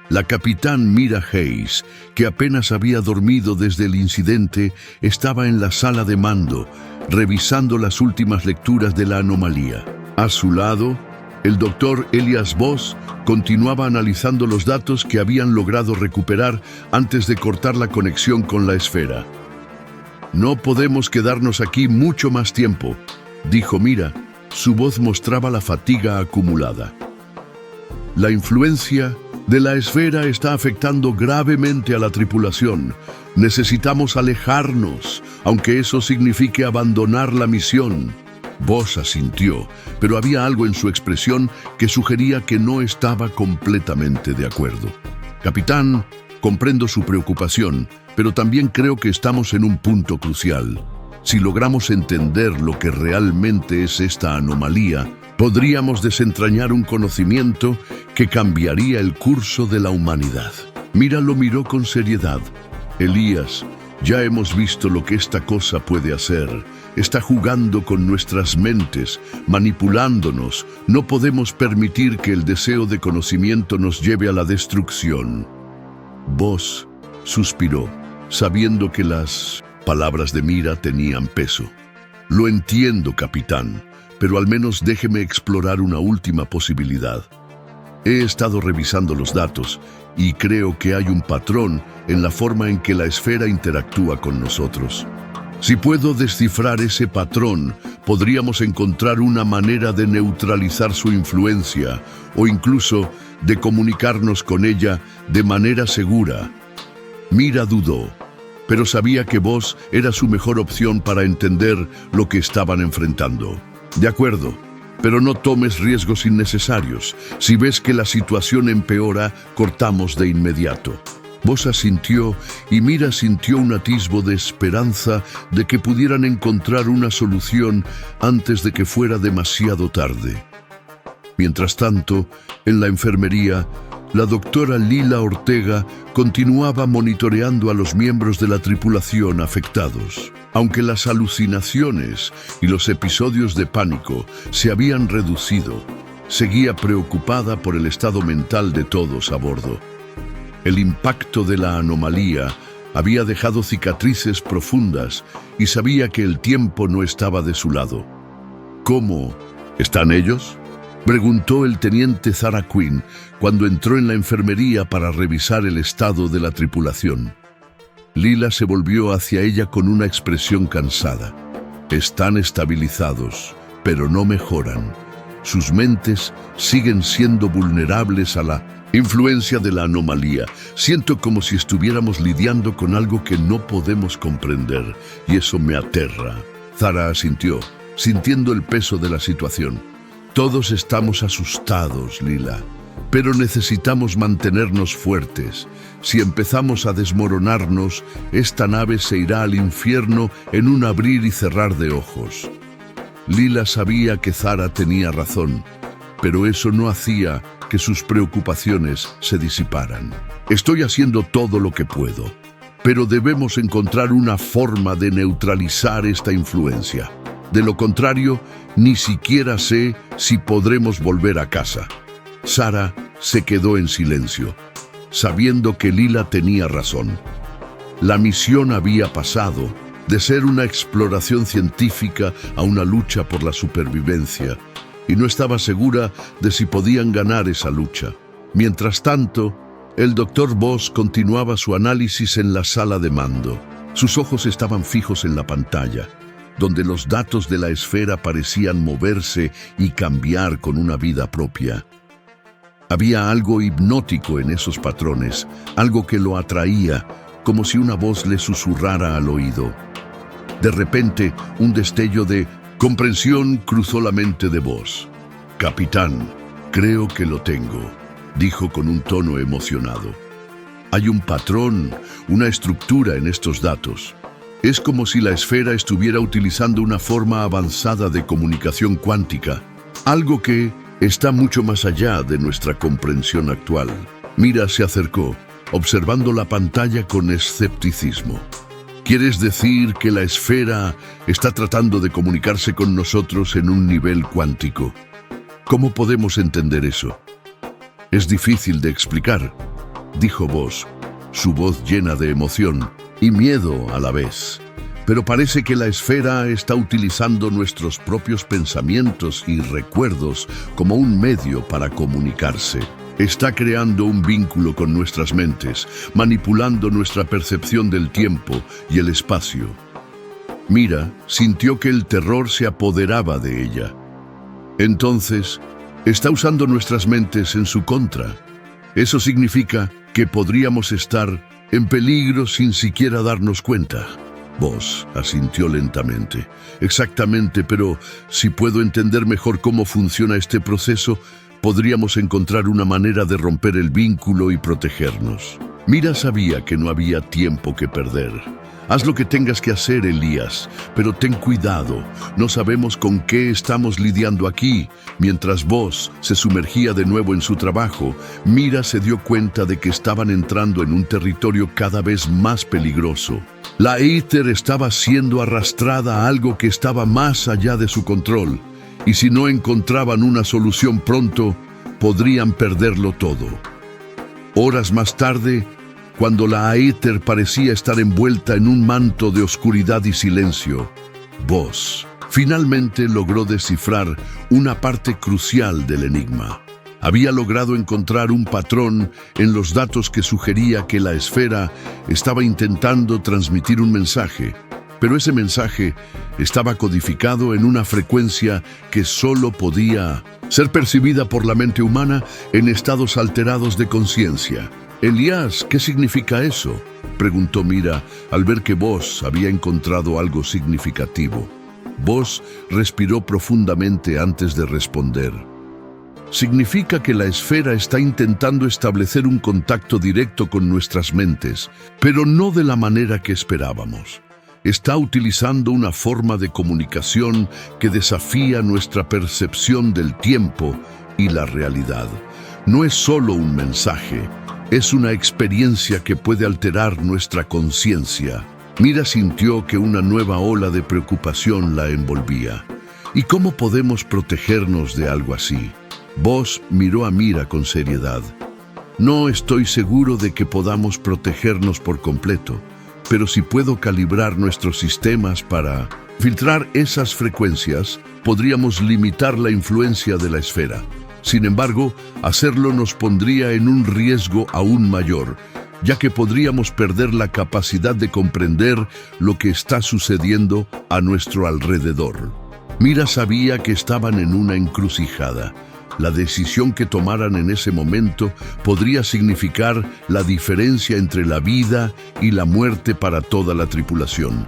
La capitán Mira Hayes, que apenas había dormido desde el incidente, estaba en la sala de mando, revisando las últimas lecturas de la anomalía. A su lado, el doctor Elias Voss continuaba analizando los datos que habían logrado recuperar antes de cortar la conexión con la esfera. «No podemos quedarnos aquí mucho más tiempo», dijo Mira. Su voz mostraba la fatiga acumulada. «La influencia de la esfera está afectando gravemente a la tripulación. Necesitamos alejarnos, aunque eso signifique abandonar la misión». Voss asintió, pero había algo en su expresión que sugería que no estaba completamente de acuerdo. «Capitán, comprendo su preocupación, pero también creo que estamos en un punto crucial. Si logramos entender lo que realmente es esta anomalía, podríamos desentrañar un conocimiento que cambiaría el curso de la humanidad». Mira lo miró con seriedad. «Elías, ya hemos visto lo que esta cosa puede hacer. Está jugando con nuestras mentes, manipulándonos. No podemos permitir que el deseo de conocimiento nos lleve a la destrucción». Voss suspiró, sabiendo que las palabras de Mira tenían peso. «Lo entiendo, capitán, pero al menos déjeme explorar una última posibilidad. He estado revisando los datos y creo que hay un patrón en la forma en que la esfera interactúa con nosotros. Si puedo descifrar ese patrón, podríamos encontrar una manera de neutralizar su influencia o incluso de comunicarnos con ella de manera segura». Mira dudó, pero sabía que Voss era su mejor opción para entender lo que estaban enfrentando. «De acuerdo, pero no tomes riesgos innecesarios. Si ves que la situación empeora, cortamos de inmediato». Voss asintió y Mira sintió un atisbo de esperanza de que pudieran encontrar una solución antes de que fuera demasiado tarde. Mientras tanto, en la enfermería, la doctora Lila Ortega continuaba monitoreando a los miembros de la tripulación afectados. Aunque las alucinaciones y los episodios de pánico se habían reducido, seguía preocupada por el estado mental de todos a bordo. El impacto de la anomalía había dejado cicatrices profundas y sabía que el tiempo no estaba de su lado. «¿Cómo? ¿Están ellos?», preguntó el teniente Zara Quinn cuando entró en la enfermería para revisar el estado de la tripulación. Lila se volvió hacia ella con una expresión cansada. Están estabilizados, pero no mejoran. Sus mentes siguen siendo vulnerables a la influencia de la anomalía. Siento como si estuviéramos lidiando con algo que no podemos comprender, y eso me aterra. Zara asintió, sintiendo el peso de la situación. Todos estamos asustados, Lila, pero necesitamos mantenernos fuertes. Si empezamos a desmoronarnos, esta nave se irá al infierno en un abrir y cerrar de ojos. Lila sabía que Zara tenía razón, pero eso no hacía que sus preocupaciones se disiparan. Estoy haciendo todo lo que puedo, pero debemos encontrar una forma de neutralizar esta influencia. De lo contrario, ni siquiera sé si podremos volver a casa. Zara se quedó en silencio, sabiendo que Lila tenía razón. La misión había pasado de ser una exploración científica a una lucha por la supervivencia, y no estaba segura de si podían ganar esa lucha. Mientras tanto, el Dr. Voss continuaba su análisis en la sala de mando. Sus ojos estaban fijos en la pantalla, donde los datos de la esfera parecían moverse y cambiar con una vida propia. Había algo hipnótico en esos patrones, algo que lo atraía, como si una voz le susurrara al oído. De repente, un destello de comprensión cruzó la mente de Voss. «Capitán, creo que lo tengo», dijo con un tono emocionado. «Hay un patrón, una estructura en estos datos. Es como si la esfera estuviera utilizando una forma avanzada de comunicación cuántica, algo que está mucho más allá de nuestra comprensión actual». Mira se acercó, observando la pantalla con escepticismo. ¿Quieres decir que la esfera está tratando de comunicarse con nosotros en un nivel cuántico? ¿Cómo podemos entender eso? Es difícil de explicar, dijo Voss, su voz llena de emoción y miedo a la vez. Pero parece que la esfera está utilizando nuestros propios pensamientos y recuerdos como un medio para comunicarse. Está creando un vínculo con nuestras mentes, manipulando nuestra percepción del tiempo y el espacio. Mira sintió que el terror se apoderaba de ella. Entonces, está usando nuestras mentes en su contra. Eso significa que podríamos estar en peligro sin siquiera darnos cuenta. Voss asintió lentamente. Exactamente, pero si puedo entender mejor cómo funciona este proceso, podríamos encontrar una manera de romper el vínculo y protegernos. Mira sabía que no había tiempo que perder. Haz lo que tengas que hacer, Elías, pero ten cuidado. No sabemos con qué estamos lidiando aquí. Mientras Voss se sumergía de nuevo en su trabajo, Mira se dio cuenta de que estaban entrando en un territorio cada vez más peligroso. La Aether estaba siendo arrastrada a algo que estaba más allá de su control, y si no encontraban una solución pronto, podrían perderlo todo. Horas más tarde, cuando la Aether parecía estar envuelta en un manto de oscuridad y silencio, Voss finalmente logró descifrar una parte crucial del enigma. Había logrado encontrar un patrón en los datos que sugería que la esfera estaba intentando transmitir un mensaje, pero ese mensaje estaba codificado en una frecuencia que solo podía ser percibida por la mente humana en estados alterados de conciencia. «Elías, ¿qué significa eso?», preguntó Mira al ver que Voss había encontrado algo significativo. Voss respiró profundamente antes de responder. «Significa que la esfera está intentando establecer un contacto directo con nuestras mentes, pero no de la manera que esperábamos. Está utilizando una forma de comunicación que desafía nuestra percepción del tiempo y la realidad. No es solo un mensaje, es una experiencia que puede alterar nuestra conciencia». Mira sintió que una nueva ola de preocupación la envolvía. ¿Y cómo podemos protegernos de algo así? Voss miró a Mira con seriedad. «No estoy seguro de que podamos protegernos por completo, pero si puedo calibrar nuestros sistemas para filtrar esas frecuencias, podríamos limitar la influencia de la esfera. Sin embargo, hacerlo nos pondría en un riesgo aún mayor. ya que podríamos perder la capacidad de comprender lo que está sucediendo a nuestro alrededor. Mira sabía que estaban en una encrucijada. La decisión que tomaran en ese momento podría significar la diferencia entre la vida y la muerte para toda la tripulación.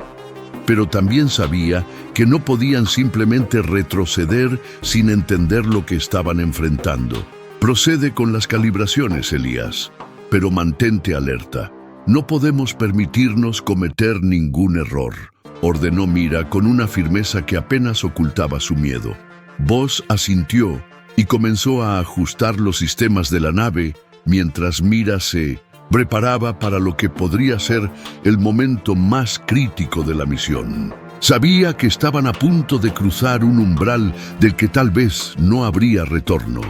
Pero también sabía que no podían simplemente retroceder sin entender lo que estaban enfrentando. Procede con las calibraciones, Elías, pero mantente alerta. No podemos permitirnos cometer ningún error, ordenó Mira con una firmeza que apenas ocultaba su miedo. Buzz asintió y comenzó a ajustar los sistemas de la nave mientras Mira se preparaba para lo que podría ser el momento más crítico de la misión. Sabía que estaban a punto de cruzar un umbral del que tal vez no habría retorno.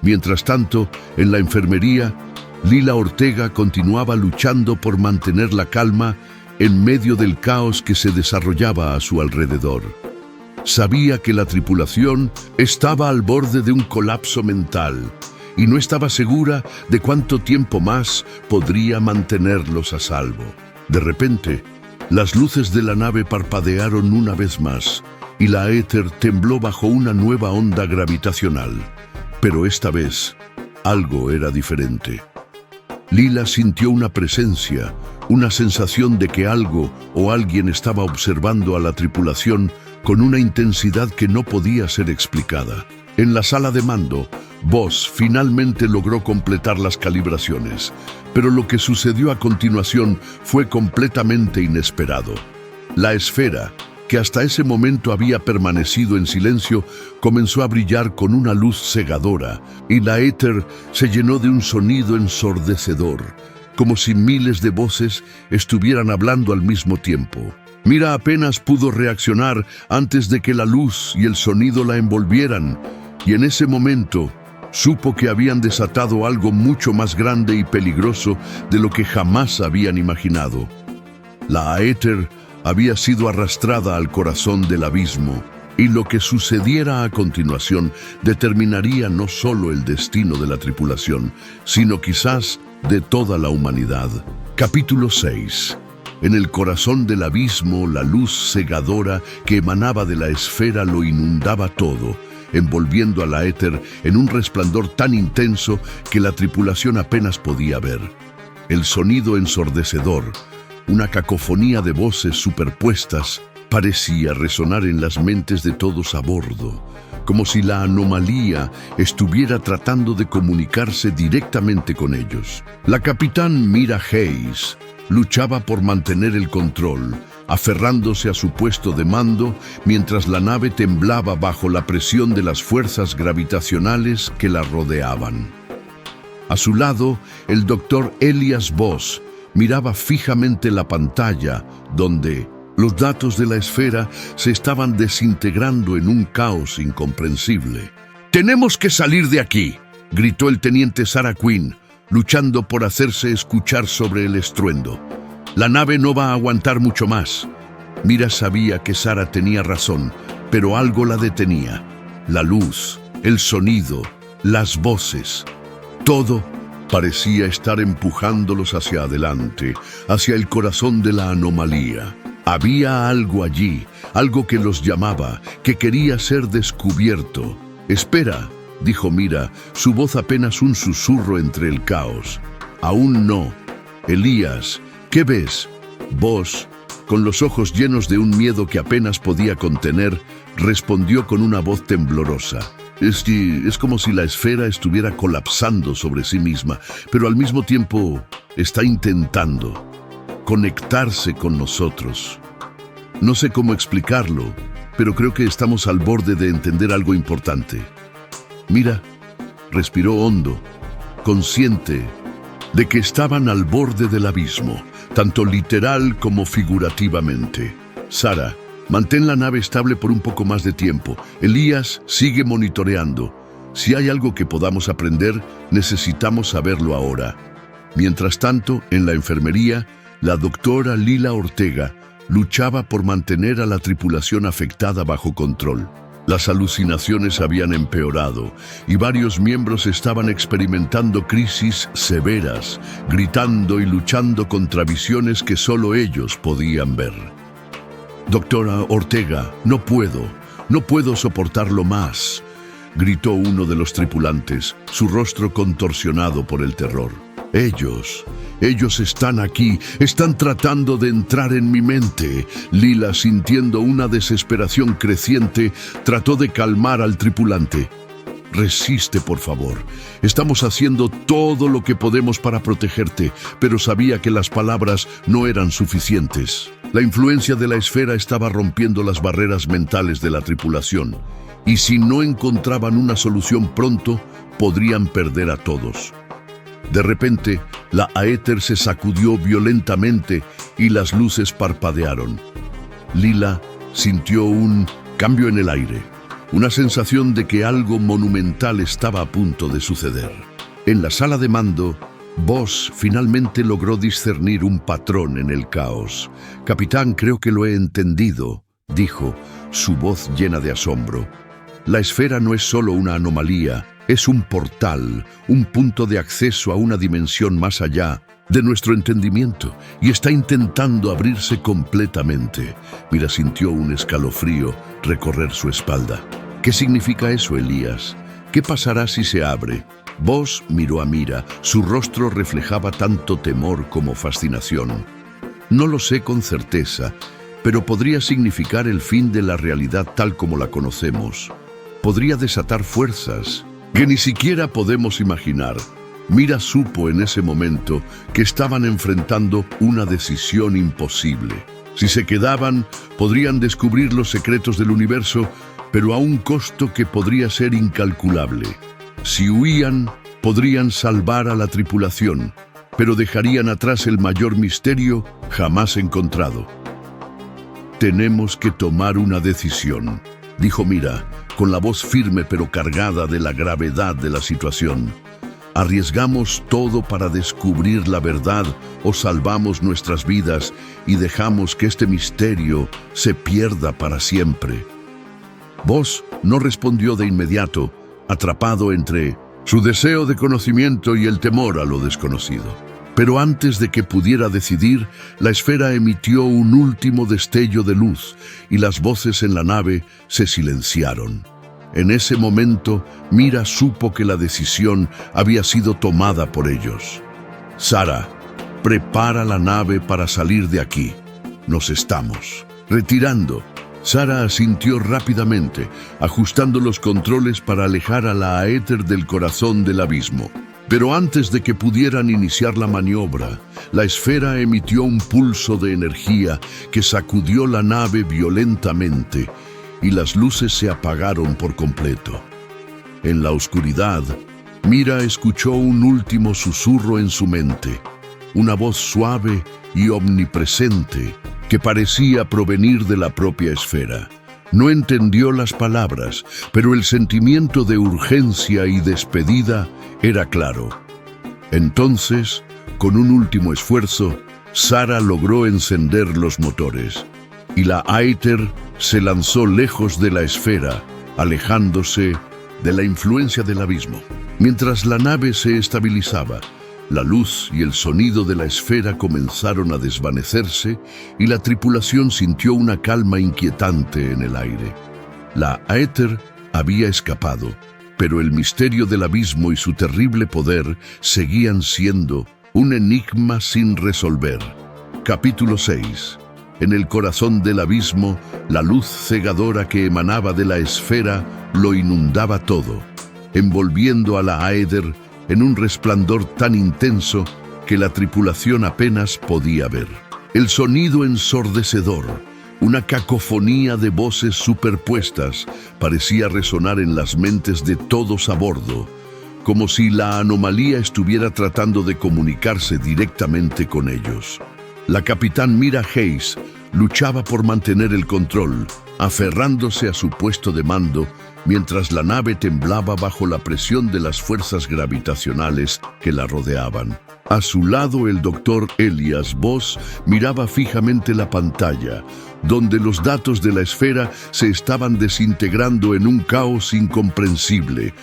Mientras tanto, en la enfermería, Lila Ortega continuaba luchando por mantener la calma en medio del caos que se desarrollaba a su alrededor. Sabía que la tripulación estaba al borde de un colapso mental y no estaba segura de cuánto tiempo más podría mantenerlos a salvo. De repente, las luces de la nave parpadearon una vez más y la éter tembló bajo una nueva onda gravitacional. Pero esta vez, algo era diferente. Lila sintió una presencia, una sensación de que algo o alguien estaba observando a la tripulación con una intensidad que no podía ser explicada. En la sala de mando, Buzz finalmente logró completar las calibraciones, pero lo que sucedió a continuación fue completamente inesperado. La esfera, que hasta ese momento había permanecido en silencio, comenzó a brillar con una luz cegadora, y la éter se llenó de un sonido ensordecedor, como si miles de voces estuvieran hablando al mismo tiempo. Mira apenas pudo reaccionar antes de que la luz y el sonido la envolvieran, y en ese momento supo que habían desatado algo mucho más grande y peligroso de lo que jamás habían imaginado. La Aether había sido arrastrada al corazón del abismo, y lo que sucediera a continuación determinaría no solo el destino de la tripulación, sino quizás de toda la humanidad. Capítulo 6. En el corazón del abismo, la luz cegadora que emanaba de la esfera lo inundaba todo, envolviendo a la éter en un resplandor tan intenso que la tripulación apenas podía ver. El sonido ensordecedor, una cacofonía de voces superpuestas, parecía resonar en las mentes de todos a bordo, como si la anomalía estuviera tratando de comunicarse directamente con ellos. La capitán Mira Hayes luchaba por mantener el control, aferrándose a su puesto de mando mientras la nave temblaba bajo la presión de las fuerzas gravitacionales que la rodeaban. A su lado, el doctor Elias Buzz miraba fijamente la pantalla donde los datos de la esfera se estaban desintegrando en un caos incomprensible. «¡Tenemos que salir de aquí!», gritó el teniente Sarah Quinn, luchando por hacerse escuchar sobre el estruendo. «La nave no va a aguantar mucho más». Mira sabía que Sarah tenía razón, pero algo la detenía. La luz, el sonido, las voces. Todo parecía estar empujándolos hacia adelante, hacia el corazón de la anomalía. Había algo allí, algo que los llamaba, que quería ser descubierto. «Espera», dijo Mira, su voz apenas un susurro entre el caos. «Aún no. Elías, ¿qué ves?» Buzz, con los ojos llenos de un miedo que apenas podía contener, respondió con una voz temblorosa. Es como si la esfera estuviera colapsando sobre sí misma, pero al mismo tiempo está intentando conectarse con nosotros. No sé cómo explicarlo, pero creo que estamos al borde de entender algo importante. Mira, respiró hondo, consciente de que estaban al borde del abismo, tanto literal como figurativamente. «Sarah, mantén la nave estable por un poco más de tiempo. Elías, sigue monitoreando. Si hay algo que podamos aprender, necesitamos saberlo ahora». Mientras tanto, en la enfermería, la doctora Lila Ortega luchaba por mantener a la tripulación afectada bajo control. Las alucinaciones habían empeorado y varios miembros estaban experimentando crisis severas, gritando y luchando contra visiones que solo ellos podían ver. «Doctora Ortega, no puedo soportarlo más», gritó uno de los tripulantes, su rostro contorsionado por el terror. Ellos están aquí, están tratando de entrar en mi mente». Lila, sintiendo una desesperación creciente, trató de calmar al tripulante. «Resiste, por favor. Estamos haciendo todo lo que podemos para protegerte», pero sabía que las palabras no eran suficientes. La influencia de la esfera estaba rompiendo las barreras mentales de la tripulación, y si no encontraban una solución pronto, podrían perder a todos. De repente, la Aether se sacudió violentamente y las luces parpadearon. Lila sintió un cambio en el aire, una sensación de que algo monumental estaba a punto de suceder. En la sala de mando, Voss finalmente logró discernir un patrón en el caos. «Capitán, creo que lo he entendido», dijo, su voz llena de asombro. «La esfera no es solo una anomalía, es un portal, un punto de acceso a una dimensión más allá de nuestro entendimiento, y está intentando abrirse completamente». Mira sintió un escalofrío recorrer su espalda. «¿Qué significa eso, Elías? ¿Qué pasará si se abre?» Voss miró a Mira, su rostro reflejaba tanto temor como fascinación. «No lo sé con certeza, pero podría significar el fin de la realidad tal como la conocemos. Podría desatar fuerzas que ni siquiera podemos imaginar». Mira supo en ese momento que estaban enfrentando una decisión imposible. Si se quedaban, podrían descubrir los secretos del universo, pero a un costo que podría ser incalculable. Si huían, podrían salvar a la tripulación, pero dejarían atrás el mayor misterio jamás encontrado. «Tenemos que tomar una decisión», dijo Mira, con la voz firme pero cargada de la gravedad de la situación. «¿Arriesgamos todo para descubrir la verdad o salvamos nuestras vidas y dejamos que este misterio se pierda para siempre?» Voss no respondió de inmediato, atrapado entre su deseo de conocimiento y el temor a lo desconocido. Pero antes de que pudiera decidir, la esfera emitió un último destello de luz y las voces en la nave se silenciaron. En ese momento, Mira supo que la decisión había sido tomada por ellos. «Sara, prepara la nave para salir de aquí. Nos estamos retirando». Sara asintió rápidamente, ajustando los controles para alejar a la Aether del corazón del abismo. Pero antes de que pudieran iniciar la maniobra, la esfera emitió un pulso de energía que sacudió la nave violentamente y las luces se apagaron por completo. En la oscuridad, Mira escuchó un último susurro en su mente, una voz suave y omnipresente que parecía provenir de la propia esfera. No entendió las palabras, pero el sentimiento de urgencia y despedida era claro. Entonces, con un último esfuerzo, Sara logró encender los motores, y la Aether se lanzó lejos de la esfera, alejándose de la influencia del abismo. Mientras la nave se estabilizaba, la luz y el sonido de la esfera comenzaron a desvanecerse y la tripulación sintió una calma inquietante en el aire. La Aether había escapado, pero el misterio del abismo y su terrible poder seguían siendo un enigma sin resolver. Capítulo 6. En el corazón del abismo, la luz cegadora que emanaba de la esfera lo inundaba todo, envolviendo a la Aether en un resplandor tan intenso que la tripulación apenas podía ver. El sonido ensordecedor, una cacofonía de voces superpuestas, parecía resonar en las mentes de todos a bordo, como si la anomalía estuviera tratando de comunicarse directamente con ellos. La capitán Mira Hayes luchaba por mantener el control, aferrándose a su puesto de mando, mientras la nave temblaba bajo la presión de las fuerzas gravitacionales que la rodeaban. A su lado, el doctor Elias Voss miraba fijamente la pantalla, donde los datos de la esfera se estaban desintegrando en un caos incomprensible.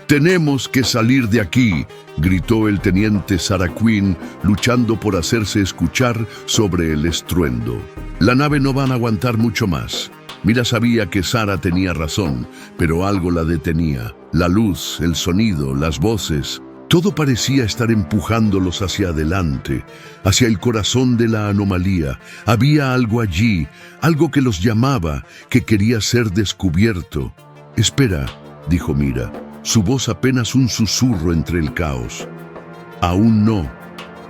«Tenemos que salir de aquí», gritó el teniente Sarah Quinn, luchando por hacerse escuchar sobre el estruendo. «La nave no va a aguantar mucho más». Mira sabía que Sarah tenía razón, pero algo la detenía. La luz, el sonido, las voces, todo parecía estar empujándolos hacia adelante, hacia el corazón de la anomalía. Había algo allí, algo que los llamaba, que quería ser descubierto. «Espera», dijo Mira, su voz apenas un susurro entre el caos. «Aún no.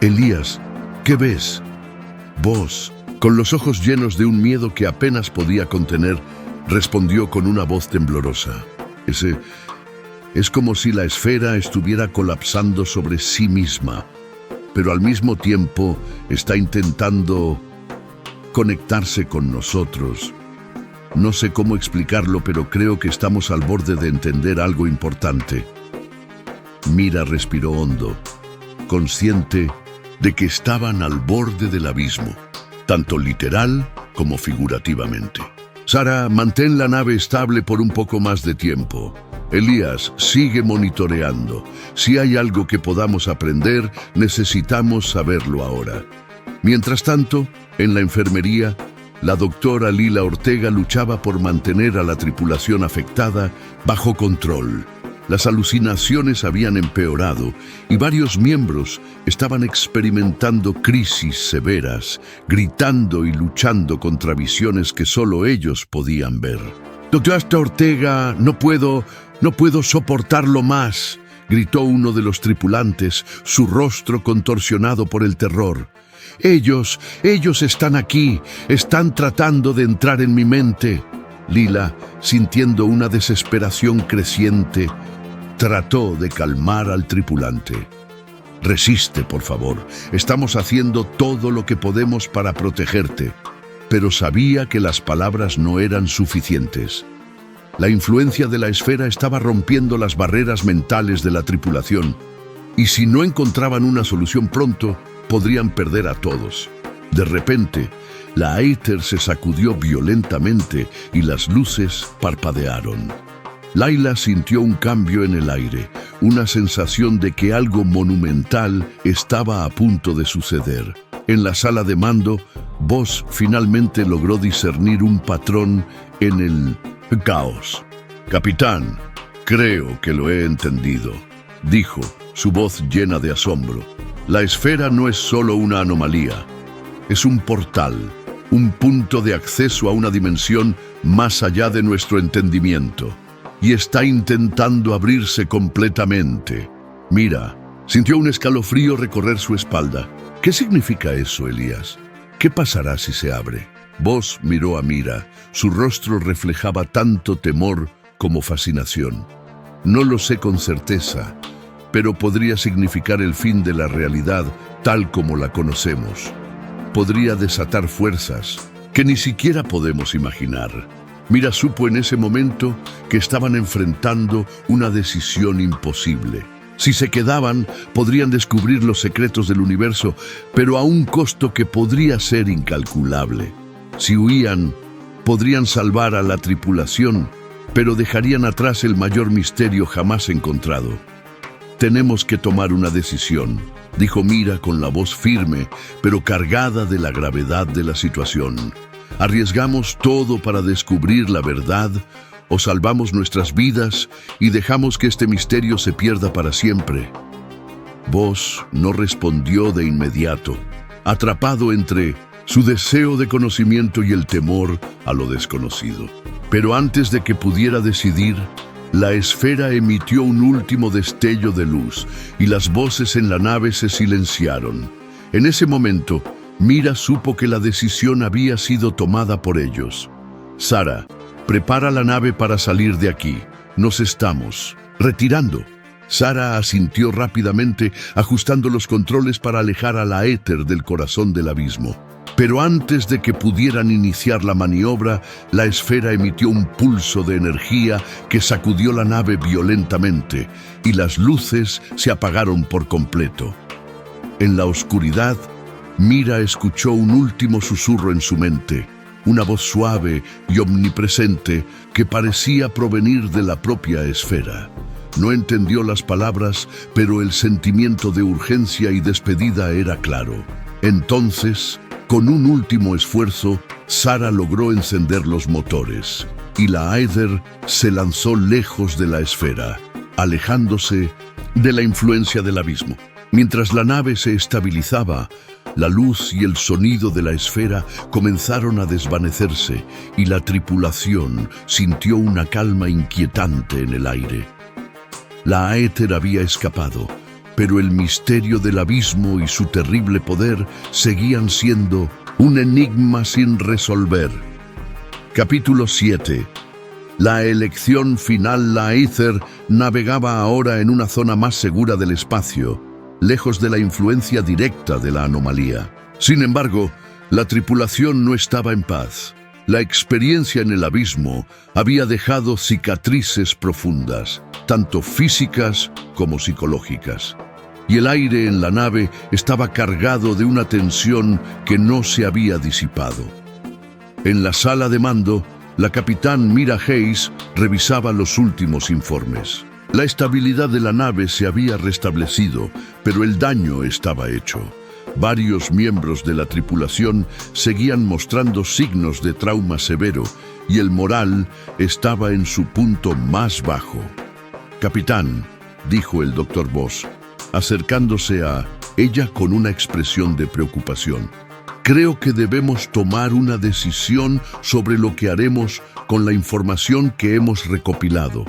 Elías, ¿qué ves?» Voss, con los ojos llenos de un miedo que apenas podía contener, respondió con una voz temblorosa. Es como si la esfera estuviera colapsando sobre sí misma, pero al mismo tiempo está intentando conectarse con nosotros. No sé cómo explicarlo, pero creo que estamos al borde de entender algo importante. Mira respiró hondo, consciente de que estaban al borde del abismo, tanto literal como figurativamente. «Sarah, mantén la nave estable por un poco más de tiempo. Elías, sigue monitoreando. Si hay algo que podamos aprender, necesitamos saberlo ahora». Mientras tanto, en la enfermería, la doctora Lila Ortega luchaba por mantener a la tripulación afectada bajo control. Las alucinaciones habían empeorado y varios miembros estaban experimentando crisis severas, gritando y luchando contra visiones que solo ellos podían ver. «Doctora Ortega, no puedo soportarlo más», gritó uno de los tripulantes, su rostro contorsionado por el terror. Ellos están aquí, están tratando de entrar en mi mente». Lila, sintiendo una desesperación creciente, trató de calmar al tripulante. «Resiste, por favor. Estamos haciendo todo lo que podemos para protegerte». Pero sabía que las palabras no eran suficientes. La influencia de la esfera estaba rompiendo las barreras mentales de la tripulación, y si no encontraban una solución pronto, podrían perder a todos. De repente, la Aether se sacudió violentamente y las luces parpadearon. Laila sintió un cambio en el aire, una sensación de que algo monumental estaba a punto de suceder. En la sala de mando, Voss finalmente logró discernir un patrón en el caos. «Capitán, creo que lo he entendido», dijo, su voz llena de asombro. «La esfera no es solo una anomalía, es un portal, un punto de acceso a una dimensión más allá de nuestro entendimiento. Y está intentando abrirse completamente». Mira, sintió un escalofrío recorrer su espalda. «¿Qué significa eso, Elías? ¿Qué pasará si se abre?» Voss miró a Mira. Su rostro reflejaba tanto temor como fascinación. «No lo sé con certeza, pero podría significar el fin de la realidad tal como la conocemos. Podría desatar fuerzas que ni siquiera podemos imaginar». Mira supo en ese momento que estaban enfrentando una decisión imposible. Si se quedaban, podrían descubrir los secretos del universo, pero a un costo que podría ser incalculable. Si huían, podrían salvar a la tripulación, pero dejarían atrás el mayor misterio jamás encontrado. «Tenemos que tomar una decisión», dijo Mira con la voz firme, pero cargada de la gravedad de la situación. «¿Arriesgamos todo para descubrir la verdad o salvamos nuestras vidas y dejamos que este misterio se pierda para siempre?» Voss no respondió de inmediato, atrapado entre su deseo de conocimiento y el temor a lo desconocido. Pero antes de que pudiera decidir, la esfera emitió un último destello de luz y las voces en la nave se silenciaron. En ese momento, Mira supo que la decisión había sido tomada por ellos. «Sarah, prepara la nave para salir de aquí. Nos estamos retirando». Sarah asintió rápidamente, ajustando los controles para alejar a la Aether del corazón del abismo. Pero antes de que pudieran iniciar la maniobra, la esfera emitió un pulso de energía que sacudió la nave violentamente, y las luces se apagaron por completo. En la oscuridad, Mira escuchó un último susurro en su mente, una voz suave y omnipresente que parecía provenir de la propia esfera. No entendió las palabras, pero el sentimiento de urgencia y despedida era claro. Entonces, con un último esfuerzo, Sara logró encender los motores, y la Aether se lanzó lejos de la esfera, alejándose de la influencia del abismo. Mientras la nave se estabilizaba, la luz y el sonido de la esfera comenzaron a desvanecerse y la tripulación sintió una calma inquietante en el aire. La Aether había escapado, pero el misterio del abismo y su terrible poder seguían siendo un enigma sin resolver. Capítulo 7. La elección final. La Aether navegaba ahora en una zona más segura del espacio, lejos de la influencia directa de la anomalía. Sin embargo, la tripulación no estaba en paz. La experiencia en el abismo había dejado cicatrices profundas, tanto físicas como psicológicas. Y el aire en la nave estaba cargado de una tensión que no se había disipado. En la sala de mando, la capitán Mira Hayes revisaba los últimos informes. La estabilidad de la nave se había restablecido, pero el daño estaba hecho. Varios miembros de la tripulación seguían mostrando signos de trauma severo y el moral estaba en su punto más bajo. «Capitán», dijo el Dr. Voss, acercándose a ella con una expresión de preocupación. «Creo que debemos tomar una decisión sobre lo que haremos con la información que hemos recopilado.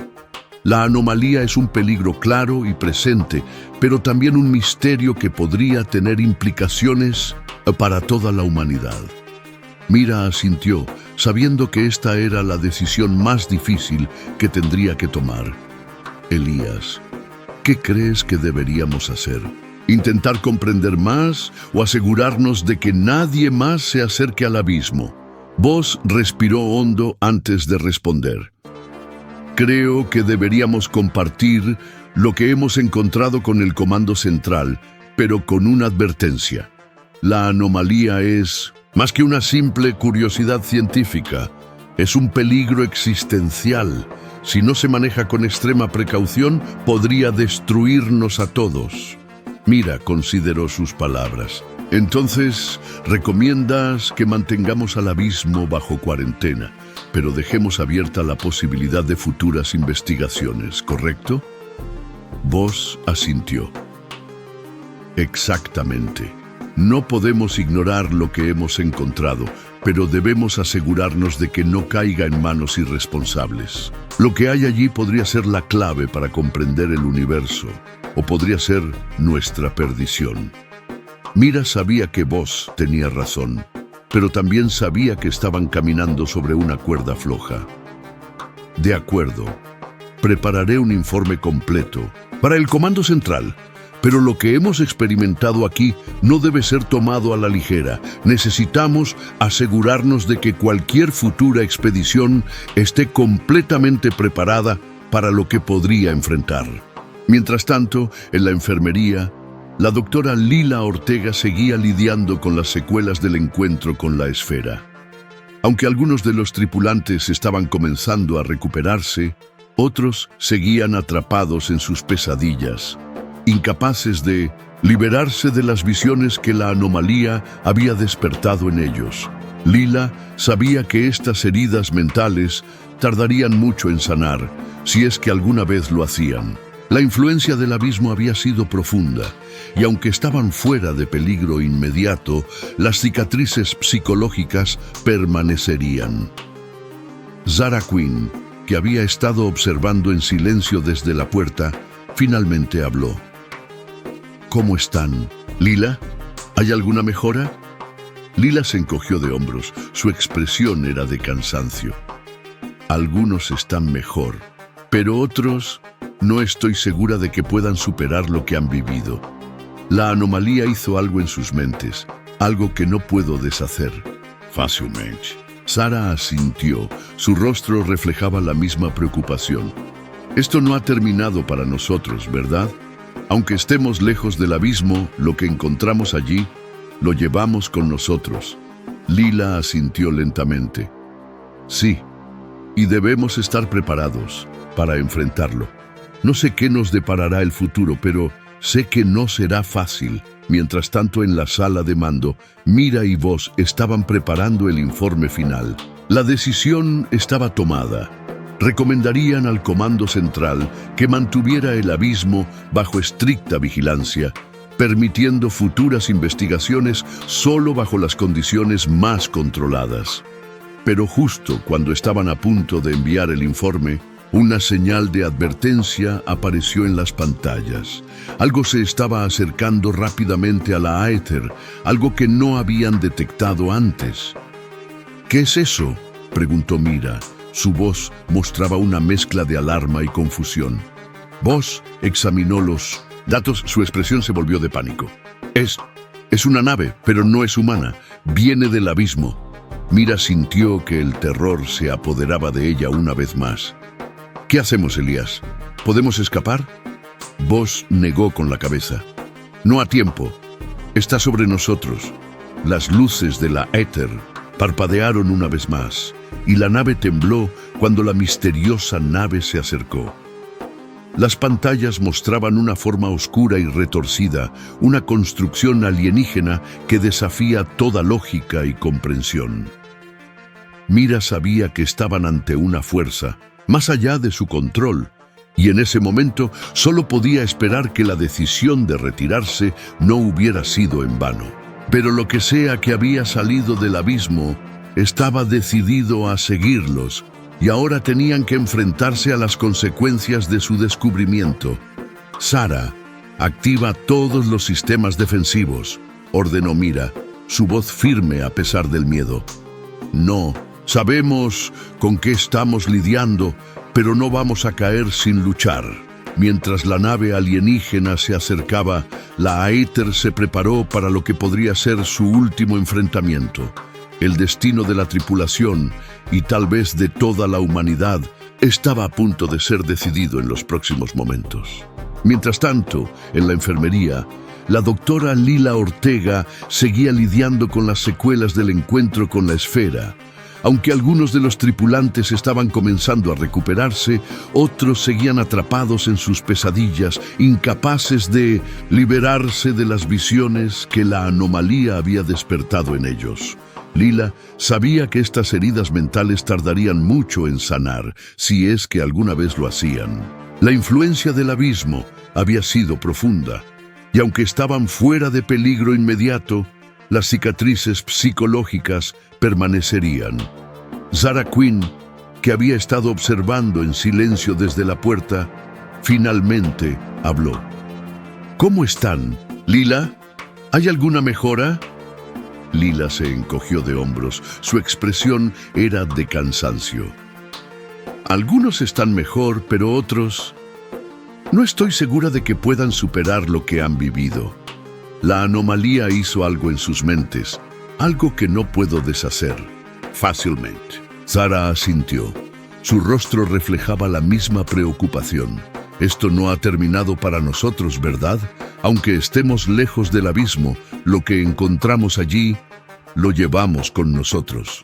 La anomalía es un peligro claro y presente, pero también un misterio que podría tener implicaciones para toda la humanidad». Mira asintió, sabiendo que esta era la decisión más difícil que tendría que tomar. «Elías, ¿qué crees que deberíamos hacer? ¿Intentar comprender más o asegurarnos de que nadie más se acerque al abismo?» Voss respiró hondo antes de responder. «Creo que deberíamos compartir lo que hemos encontrado con el Comando Central, pero con una advertencia. La anomalía es más que una simple curiosidad científica. Es un peligro existencial. Si no se maneja con extrema precaución, podría destruirnos a todos». Mira consideró sus palabras. «Entonces, recomiendas que mantengamos al abismo bajo cuarentena, pero dejemos abierta la posibilidad de futuras investigaciones, ¿correcto?» Voss asintió. «Exactamente. No podemos ignorar lo que hemos encontrado, pero debemos asegurarnos de que no caiga en manos irresponsables. Lo que hay allí podría ser la clave para comprender el universo, o podría ser nuestra perdición». Mira sabía que Voss tenía razón, pero también sabía que estaban caminando sobre una cuerda floja. «De acuerdo. Prepararé un informe completo para el Comando Central, pero lo que hemos experimentado aquí no debe ser tomado a la ligera. Necesitamos asegurarnos de que cualquier futura expedición esté completamente preparada para lo que podría enfrentar». Mientras tanto, en la enfermería, la doctora Lila Ortega seguía lidiando con las secuelas del encuentro con la esfera. Aunque algunos de los tripulantes estaban comenzando a recuperarse, otros seguían atrapados en sus pesadillas, incapaces de liberarse de las visiones que la anomalía había despertado en ellos. Lila sabía que estas heridas mentales tardarían mucho en sanar, si es que alguna vez lo hacían. La influencia del abismo había sido profunda, y aunque estaban fuera de peligro inmediato, las cicatrices psicológicas permanecerían. Zara Quinn, que había estado observando en silencio desde la puerta, finalmente habló. «¿Cómo están? ¿Lila? ¿Hay alguna mejora?» Lila se encogió de hombros. Su expresión era de cansancio. «Algunos están mejor, pero otros no estoy segura de que puedan superar lo que han vivido. La anomalía hizo algo en sus mentes, algo que no puedo deshacer fácilmente». Sara asintió. Su rostro reflejaba la misma preocupación. «Esto no ha terminado para nosotros, ¿verdad? Aunque estemos lejos del abismo, lo que encontramos allí, lo llevamos con nosotros. Lila asintió lentamente. Sí, y debemos estar preparados para enfrentarlo. No sé qué nos deparará el futuro, pero sé que no será fácil. Mientras tanto, en la sala de mando, Mira y Voss estaban preparando el informe final. La decisión estaba tomada. Recomendarían al Comando Central que mantuviera el abismo bajo estricta vigilancia, permitiendo futuras investigaciones solo bajo las condiciones más controladas. Pero justo cuando estaban a punto de enviar el informe, una señal de advertencia apareció en las pantallas. Algo se estaba acercando rápidamente a la Aether, algo que no habían detectado antes. ¿Qué es eso?, preguntó Mira. Su voz mostraba una mezcla de alarma y confusión. Voss examinó los datos, su expresión se volvió de pánico. Es una nave, pero no es humana. Viene del abismo. Mira sintió que el terror se apoderaba de ella una vez más. ¿Qué hacemos, Elías? ¿Podemos escapar? Voss negó con la cabeza. No a tiempo. Está sobre nosotros. Las luces de la Aether parpadearon una vez más, y la nave tembló cuando la misteriosa nave se acercó. Las pantallas mostraban una forma oscura y retorcida, una construcción alienígena que desafía toda lógica y comprensión. Mira sabía que estaban ante una fuerza, más allá de su control, y en ese momento solo podía esperar que la decisión de retirarse no hubiera sido en vano. Pero lo que sea que había salido del abismo estaba decidido a seguirlos, y ahora tenían que enfrentarse a las consecuencias de su descubrimiento. Sara, activa todos los sistemas defensivos, ordenó Mira, su voz firme a pesar del miedo. No, sabemos con qué estamos lidiando, pero no vamos a caer sin luchar. Mientras la nave alienígena se acercaba, la Aether se preparó para lo que podría ser su último enfrentamiento. El destino de la tripulación, y tal vez de toda la humanidad, estaba a punto de ser decidido en los próximos momentos. Mientras tanto, en la enfermería, la doctora Lila Ortega seguía lidiando con las secuelas del encuentro con la esfera. Aunque algunos de los tripulantes estaban comenzando a recuperarse, otros seguían atrapados en sus pesadillas, incapaces de liberarse de las visiones que la anomalía había despertado en ellos. Lila sabía que estas heridas mentales tardarían mucho en sanar, si es que alguna vez lo hacían. La influencia del abismo había sido profunda, y aunque estaban fuera de peligro inmediato, las cicatrices psicológicas permanecerían. Zara Quinn, que había estado observando en silencio desde la puerta, finalmente habló. ¿Cómo están, Lila? ¿Hay alguna mejora? Lila se encogió de hombros. Su expresión era de cansancio. Algunos están mejor, pero otros... No estoy segura de que puedan superar lo que han vivido. La anomalía hizo algo en sus mentes, algo que no puedo deshacer fácilmente. Zara asintió. Su rostro reflejaba la misma preocupación. Esto no ha terminado para nosotros, ¿verdad? Aunque estemos lejos del abismo, lo que encontramos allí, lo llevamos con nosotros.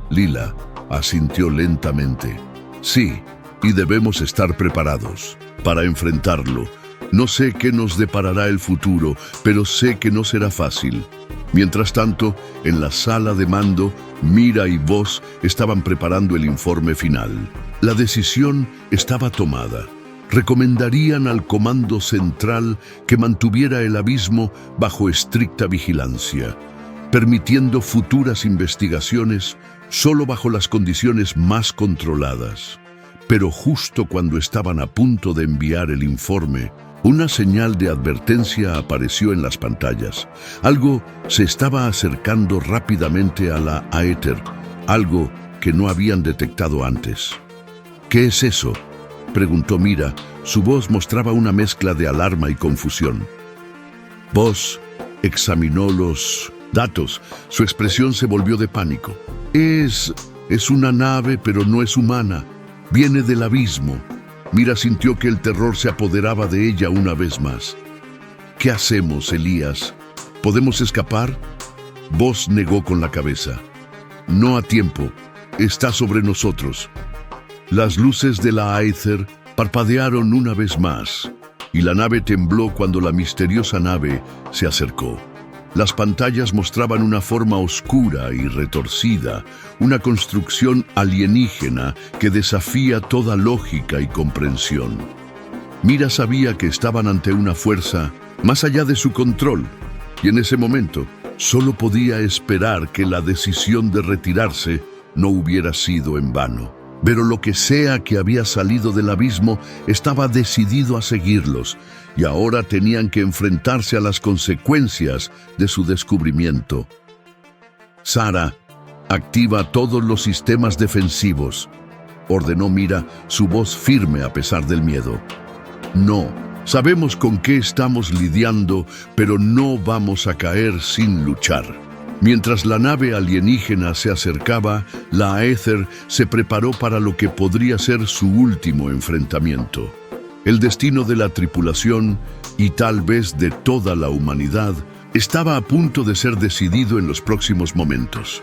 Lila asintió lentamente. Sí, y debemos estar preparados para enfrentarlo. No sé qué nos deparará el futuro, pero sé que no será fácil. Mientras tanto, en la sala de mando, Mira y Voss estaban preparando el informe final. La decisión estaba tomada. Recomendarían al Comando Central que mantuviera el abismo bajo estricta vigilancia, permitiendo futuras investigaciones solo bajo las condiciones más controladas. Pero justo cuando estaban a punto de enviar el informe, una señal de advertencia apareció en las pantallas. Algo se estaba acercando rápidamente a la Aether, algo que no habían detectado antes. ¿Qué es eso?, preguntó Mira. Su voz mostraba una mezcla de alarma y confusión. Voss examinó los datos. Su expresión se volvió de pánico. Es una nave, pero no es humana. Viene del abismo. Mira sintió que el terror se apoderaba de ella una vez más. ¿Qué hacemos, Elías? ¿Podemos escapar? Vos negó con la cabeza. No a tiempo. Está sobre nosotros. Las luces de la Aether parpadearon una vez más, y la nave tembló cuando la misteriosa nave se acercó. Las pantallas mostraban una forma oscura y retorcida, una construcción alienígena que desafía toda lógica y comprensión. Mira sabía que estaban ante una fuerza más allá de su control, y en ese momento solo podía esperar que la decisión de retirarse no hubiera sido en vano. Pero lo que sea que había salido del abismo estaba decidido a seguirlos, y ahora tenían que enfrentarse a las consecuencias de su descubrimiento. Sara, activa todos los sistemas defensivos, ordenó Mira, su voz firme a pesar del miedo. No, sabemos con qué estamos lidiando, pero no vamos a caer sin luchar. Mientras la nave alienígena se acercaba, la Aether se preparó para lo que podría ser su último enfrentamiento. El destino de la tripulación, y tal vez de toda la humanidad, estaba a punto de ser decidido en los próximos momentos.